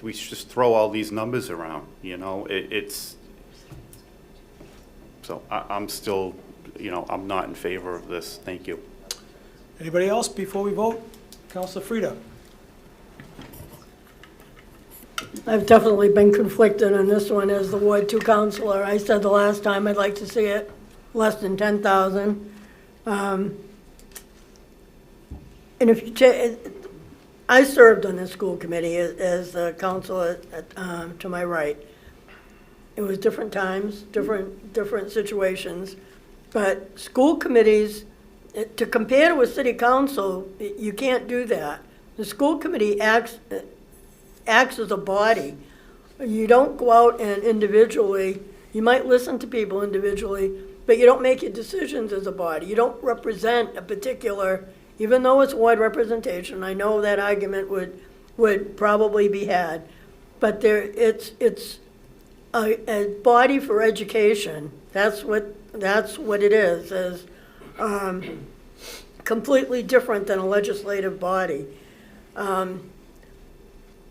We just throw all these numbers around, it's, so I'm still, I'm not in favor of this. Thank you. Anybody else before we vote? Councilor Frida? I've definitely been conflicted on this one as the Ward 2 councilor. I said the last time I'd like to see it less than 10,000. And if you I served on this school committee as the councilor to my right. It was different times, different situations, but school committees, to compare to a city council, you can't do that. The school committee acts as a body. You don't go out and individually, you might listen to people individually, but you don't make your decisions as a body. You don't represent a particular, even though it's ward representation, I know that argument would probably be had, but it's a body for education. That's what it is completely different than a legislative body.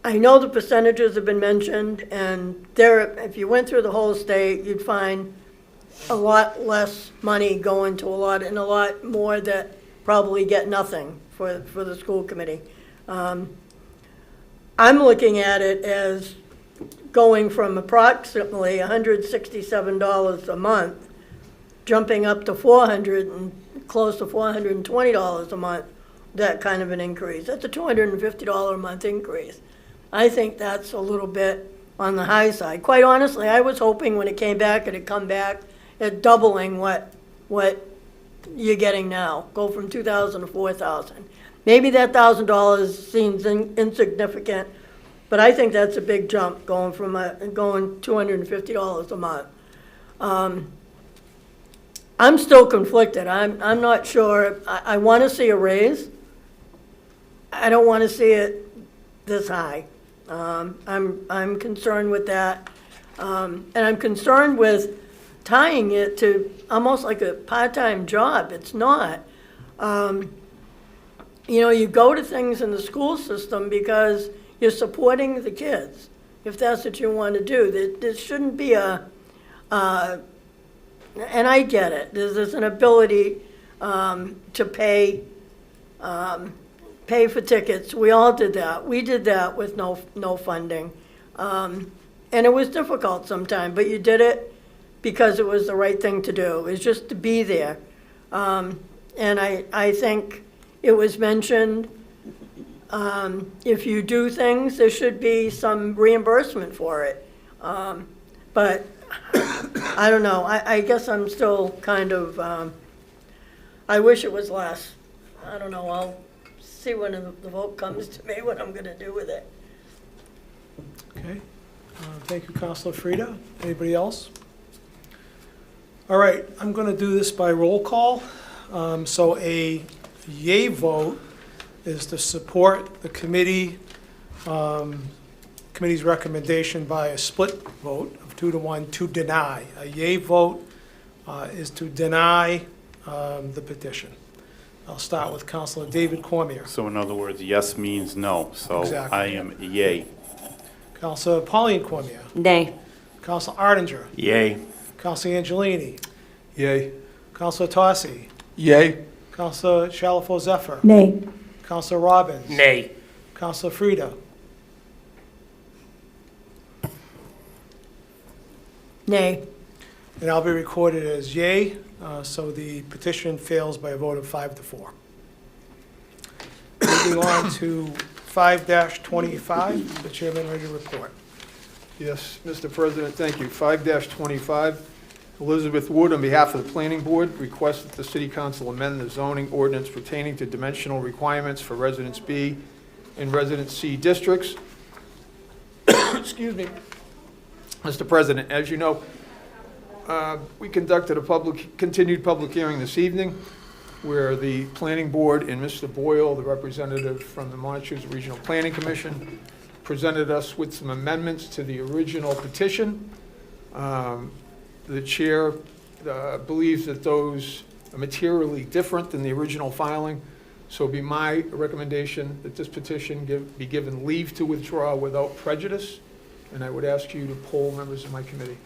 I know the percentages have been mentioned, and if you went through the whole state, you'd find a lot less money going to a lot more that probably get nothing for the school committee. I'm looking at it as going from approximately $167 a month, jumping up to close to $420 a month, that kind of an increase. That's a $250 a month increase. I think that's a little bit on the high side. Quite honestly, I was hoping when it came back, it'd come back at doubling what you're getting now. Go from $2,000 to $4,000. Maybe that $1,000 seems insignificant, but I think that's a big jump going $250 a month. I'm still conflicted. I'm not sure. I want to see a raise. I don't want to see it this high. I'm concerned with that, and I'm concerned with tying it to almost like a part-time job. It's not. You go to things in the school system because you're supporting the kids, if that's what you want to do. There shouldn't be and I get it. There's an ability to pay for tickets. We all did that. We did that with no funding. And it was difficult sometimes, but you did it because it was the right thing to do. It was just to be there. And I think it was mentioned, if you do things, there should be some reimbursement for it. But I don't know, I guess I'm still kind of, I wish it was less. I don't know, I'll see when the vote comes to me what I'm gonna do with it. Okay. Thank you, Councilor Frida. Anybody else? All right, I'm going to do this by roll call. So a yay vote is to support the committee's recommendation by a split vote of 2-1 to deny. A yay vote is to deny the petition. I'll start with Councilor David Cormier. So in other words, yes means no, so Exactly. I am yay. Councilor Pauline Cormier. Nay. Councilor Arndinger. Yay. Councilor Angelini. Yay. Councilor Tossi. Yay. Councilor Shalfo Zephyr. Nay. Councilor Robbins. Nay. Councilor Frida. Nay. And I'll be recorded as yay, so the petition fails by a vote of 5-4. Moving on to 5-25, the chairman ready to report. Yes, Mr. President, thank you. 5-25, Elizabeth Wood, on behalf of the Planning Board, requests that the City Council amend the zoning ordinance pertaining to dimensional requirements for Residence B and Residence C districts. Excuse me. Mr. President, as you know, we conducted a continued public hearing this evening where the Planning Board and Mr. Boyle, the representative from the Montezuma Regional Planning Commission, presented us with some amendments to the original petition. The chair believes that those are materially different than the original filing, so it'd be my recommendation that this petition be given leave to withdraw without prejudice, and I would ask you to poll members of my committee.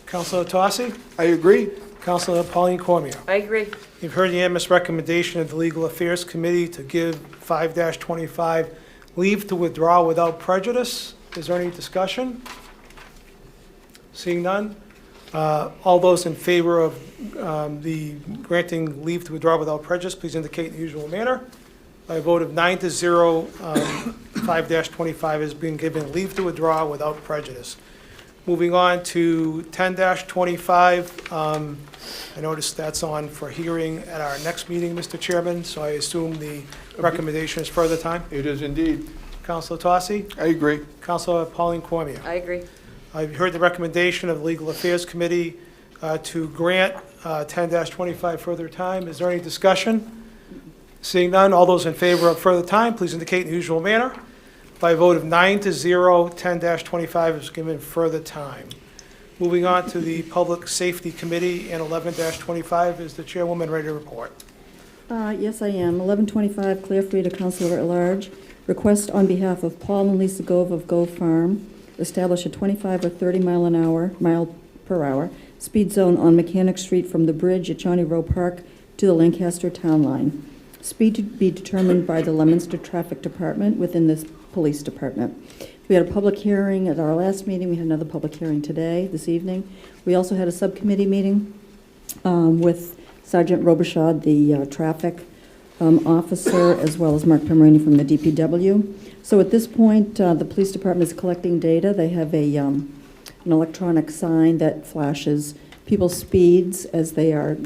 Councilor Tossi. I agree. Councilor Pauline Cormier. I agree. You've heard the unanimous recommendation of the Legal Affairs Committee to give 5-25 leave to withdraw without prejudice. Is there any discussion? Seeing none. All those in favor of the granting leave to withdraw without prejudice, please indicate in the usual manner. By a vote of 9-0, 5-25 has been given leave to withdraw without prejudice. Moving on to 10-25, I noticed that's on for hearing at our next meeting, Mr. Chairman, so I assume the recommendation is further time. It is indeed. Councilor Tossi. I agree. Councilor Pauline Cormier. I agree. I've heard the recommendation of the Legal Affairs Committee to grant 10-25 further time. Is there any discussion? Seeing none, all those in favor of further time, please indicate in the usual manner. By a vote of 9-0, 10-25 is given further time. Moving on to the Public Safety Committee and 11-25, is the chairwoman ready to report? Yes, I am. 1125, Claire Frida, Councilor at Large. Request on behalf of Paul and Lisa Gove of Gove Farm, establish a 25 or 30 mile per hour speed zone on Mechanic Street from the bridge at Johnny Rowe Park to the Lancaster Town Line. Speed to be determined by the Leominster Traffic Department within this police department. We had a public hearing at our last meeting. We had another public hearing today, this evening. We also had a subcommittee meeting with Sergeant Robichaud, the traffic officer, as well as Mark Pomeraney from the DPW. So at this point, the police department is collecting data. They have an electronic sign that flashes people's speeds as they are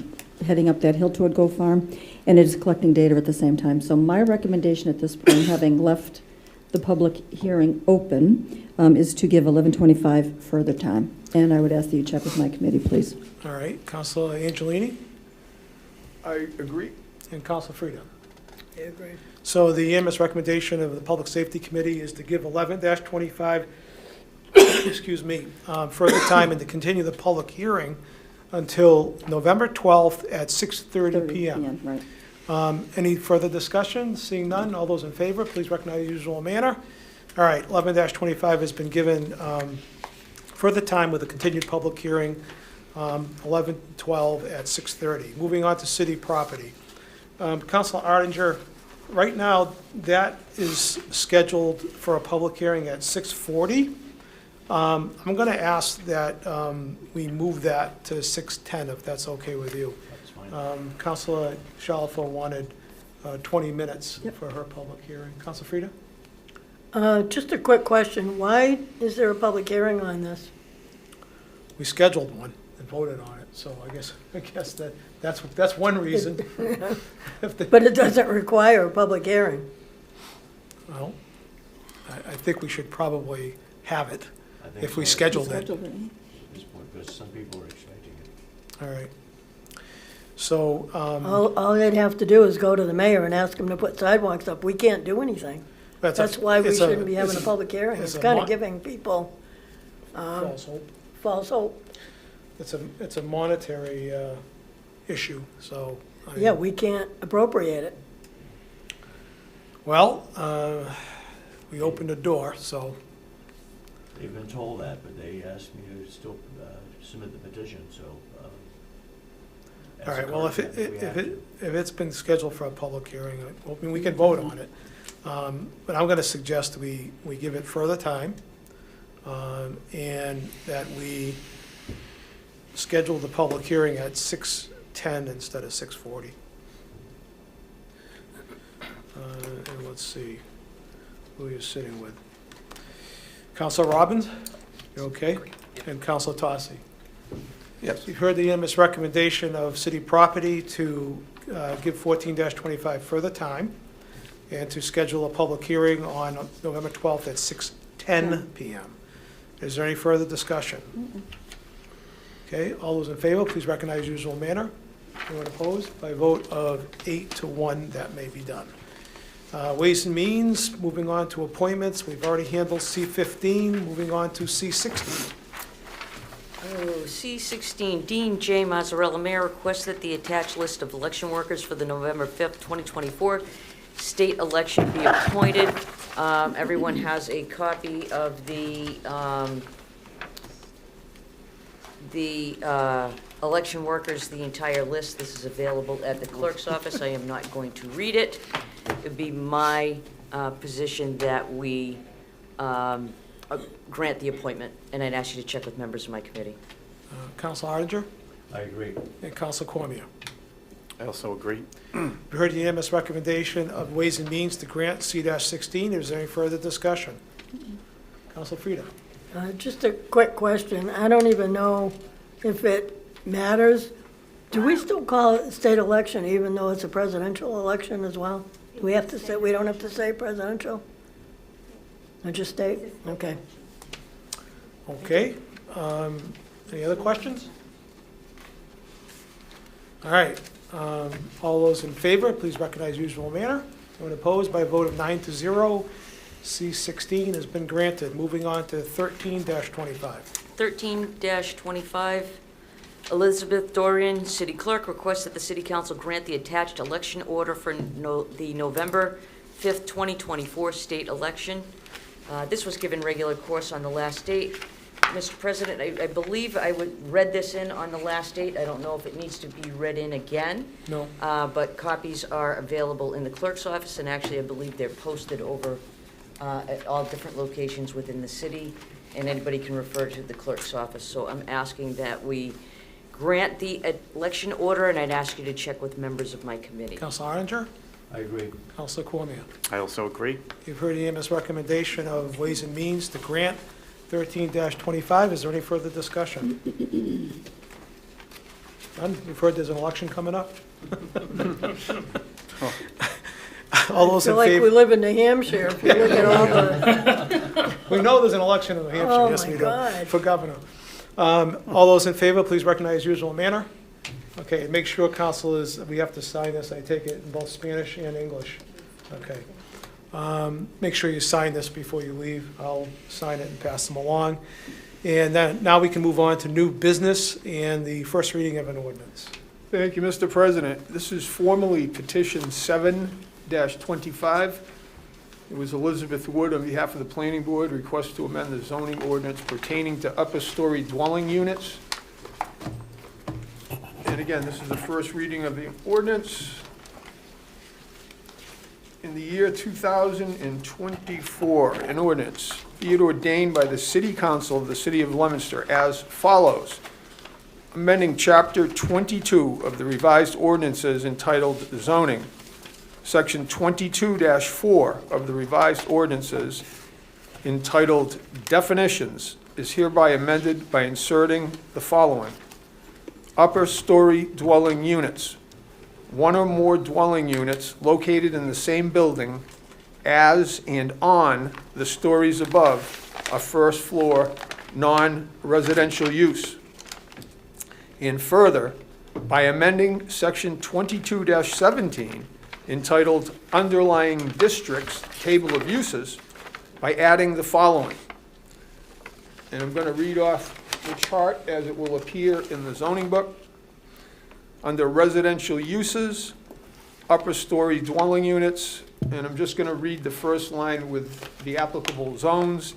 heading up that hill toward Gove Farm, and it is collecting data at the same time. So my recommendation at this point, having left the public hearing open, is to give 11:25 further time. And I would ask that you check with my committee, please. All right, Councilor Angelini I agree. and Councilor Frida. I agree. So the unanimous recommendation of the Public Safety Committee is to give 11-25, excuse me, further time and to continue the public hearing until November 12th at 6:30 p.m. Right. Any further discussion? Seeing none, all those in favor, please recognize the usual manner. All right, 11-25 has been given further time with a continued public hearing, 11-12 at 6:30. Moving on to city property. Councilor Arndinger, right now, that is scheduled for a public hearing at 6:40. I'm going to ask that we move that to 6:10, if that's okay with you. That's fine. Councilor Shalfo wanted 20 minutes for her public hearing. Council Frida? Just a quick question. Why is there a public hearing on this? We scheduled one and voted on it, so I guess that's one reason. But it doesn't require a public hearing. Well, I think we should probably have it I think if we so. scheduled it. At this point, because some people are expecting it. All right. So, All they'd have to do is go to the mayor and ask him to put sidewalks up. We can't do anything. That's why we shouldn't be having a public hearing. It's kind of giving people false hope. false hope. It's a monetary issue, so. Yeah, we can't appropriate it. Well, we opened a door, so. They've been told that, but they asked me to still submit the petition, so. All right, well, if it's been scheduled for a public hearing, I mean, we can vote on it. But I'm going to suggest we give it further time, and that we schedule the public hearing at 6:10 instead of 6:40. And let's see, who you're sitting with. Counselor Robbins? You okay? And Counselor Tossi? Yes. You've heard the unanimous recommendation of city property to give 14-25 further time and to schedule a public hearing on November 12th at 6:10 PM. Is there any further discussion? Okay, all those in favor, please recognize usual manner. Anyone opposed? By a vote of 8-1, that may be done. Ways and Means, moving on to appointments. We've already handled C15, moving on to C16. Oh, C16, Dean J. Mazzarella, Mayor, requests that the attached list of election workers for the November 5th, 2024 state election be appointed. Everyone has a copy of the election workers, the entire list. This is available at the clerk's office. I am not going to read it. It would be my position that we grant the appointment, and I'd ask you to check with members of my committee. Council Arndinger? I agree. And Council Cormier? I also agree. We heard the unanimous recommendation of Ways and Means to grant C-16. Is there any further discussion? Council Frida? Just a quick question. I don't even know if it matters. Do we still call it a state election even though it's a presidential election as well? Do we have to say, we don't have to say presidential? Or just state? Okay. Okay. Any other questions? All right. All those in favor, please recognize usual manner. Anyone opposed? By a vote of 9-0, C-16 has been granted. Moving on to 13-25. 13-25, Elizabeth Dorian, City Clerk, requests that the City Council grant the attached election order for the November 5th, 2024 state election. This was given regular course on the last date. Mr. President, I believe I read this in on the last date. I don't know if it needs to be read in again. No. But copies are available in the clerk's office, and actually I believe they're posted over at all different locations within the city, and anybody can refer to the clerk's office. So I'm asking that we grant the election order, and I'd ask you to check with members of my committee. Council Arndinger? I agree. Council Cormier? I also agree. You've heard the unanimous recommendation of Ways and Means to grant 13-25. Is there any further discussion? None? You've heard there's an election coming up? All those in I feel like we favor? live in New Hampshire. If you look at all the, We know there's an election in New Hampshire. Oh, Yes, my we do. God. For governor. All those in favor, please recognize usual manner. Okay, and make sure, council, we have to sign this, I take it, in both Spanish and English. Okay. Make sure you sign this before you leave. I'll sign it and pass them along. And then, now we can move on to new business and the first reading of an ordinance. Thank you, Mr. President. This is formally petition 7-25. It was Elizabeth Wood on behalf of the Planning Board, request to amend the zoning ordinance pertaining to upper story dwelling units. And again, this is the first reading of the ordinance. In the year 2024, an ordinance be it ordained by the City Council of the City of Leominster as follows. Amending Chapter 22 of the revised ordinances entitled zoning, Section 22-4 of the revised ordinances entitled Definitions is hereby amended by inserting the following. Upper story dwelling units, one or more dwelling units located in the same building as and on the stories above a first floor non-residential use. And further, by amending section 22-17 entitled Underlying Districts Table of Uses by adding the following. And I'm going to read off the chart as it will appear in the zoning book. Under residential uses, upper story dwelling units, and I'm just going to read the first line with the applicable zones,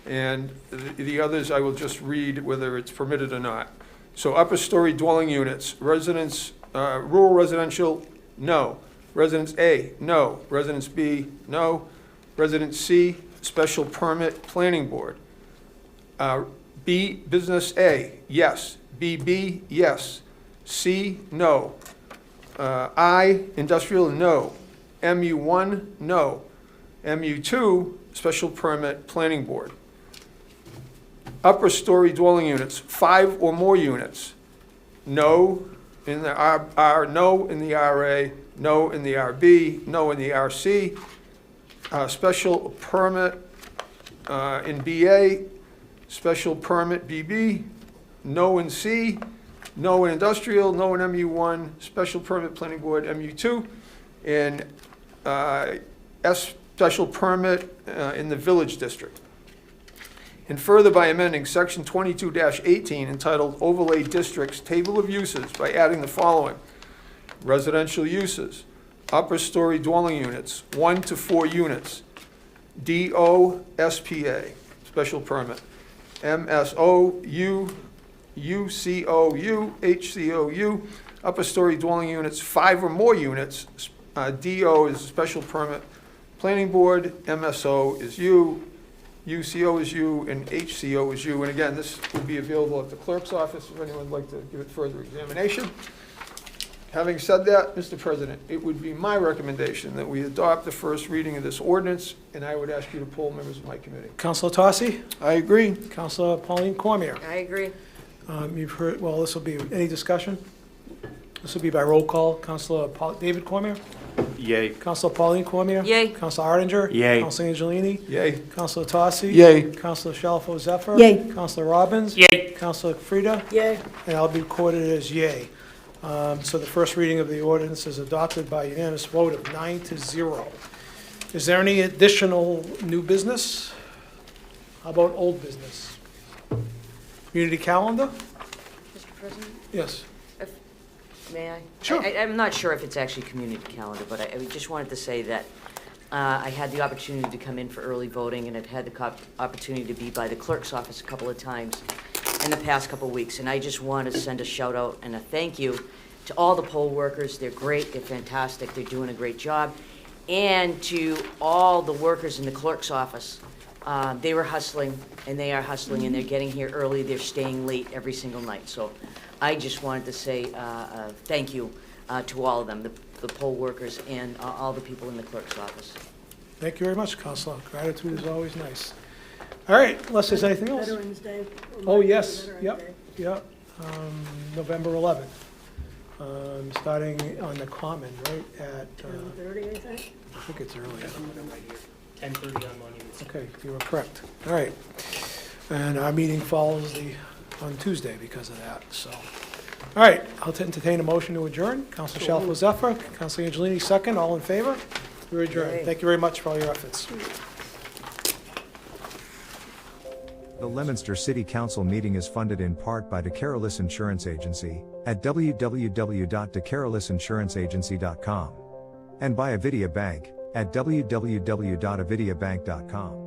and the others I will just read whether it's permitted or not. So upper story dwelling units, residence, rural residential, no. Residence A, no. Residence B, no. Residence C, special permit, planning board. B, business A, yes. BB, yes. C, no. I, industrial, no. MU1, no. MU2, special permit, planning board. Upper story dwelling units, 5 or more units. No in the R, no in the RA, no in the RB, no in the RC. Special permit in BA, special permit BB, no in C, no in industrial, no in MU1, special permit planning board MU2, and S special permit in the village district. And further by amending section 22-18 entitled Overlay Districts Table of Uses by adding the following. Residential uses, upper story dwelling units, 1 to 4 units. DO-SPA, special permit. MSOU, UCOU, HCOU, upper story dwelling units, 5 or more units. DO is special permit. Planning board, MSO is U, UCO is U, and HCO is U. And again, this will be available at the clerk's office if anyone would like to give it further examination. Having said that, Mr. President, it would be my recommendation that we adopt the first reading of this ordinance, and I would ask you to poll members of my committee. Councilor Tossi? I agree. Councilor Pauline Cormier? I agree. You've heard, well, this will be, any discussion? This will be by roll call. Councilor David Cormier? Yay. Councilor Pauline Cormier? Yay. Councilor Arndinger? Yay. Councilor Angelini? Yay. Councilor Tossi? Yay. Councilor Shalfo Zephyr? Yay. Councilor Robbins? Yay. Councilor Frida? Yay. And I'll be recorded as yay. So the first reading of the ordinance is adopted by unanimous vote of 9-0. Is there any additional new business? How about old business? Community calendar? Mr. President? Yes. May I? Sure. I'm not sure if it's actually community calendar, but I just wanted to say that I had the opportunity to come in for early voting, and I've had the opportunity to be by the clerk's office a couple of times in the past couple of weeks. And I just want to send a shout out and a thank you to all the poll workers. They're great, they're fantastic, they're doing a great job. And to all the workers in the clerk's office. They were hustling, and they are hustling, and they're getting here early, they're staying late every single night. So I just wanted to say thank you to all of them, the poll workers and all the people in the clerk's office. Thank you very much, Councilor. Gratitude is always nice. All right, unless there's anything else. Veterans Day. Oh, yes, Veterans yep, Day. yep. November 11th. Starting on the Common, right, at, 10:30, I think. I think it's early. 10:30 on Monuments. Okay, you were correct. All right. And our meeting follows on Tuesday because of that, so. All right, I'll entertain a motion to adjourn. Council Shalfo Zephyr, Council Angelini, second. All in favor? We're adjourned. Yay. Thank you very much for all your efforts. The Leominster City Council meeting is funded in part by DeCarolis Insurance Agency at www.decarolisinsuranceagency.com and by Avidia Bank at www.avidiabank.com.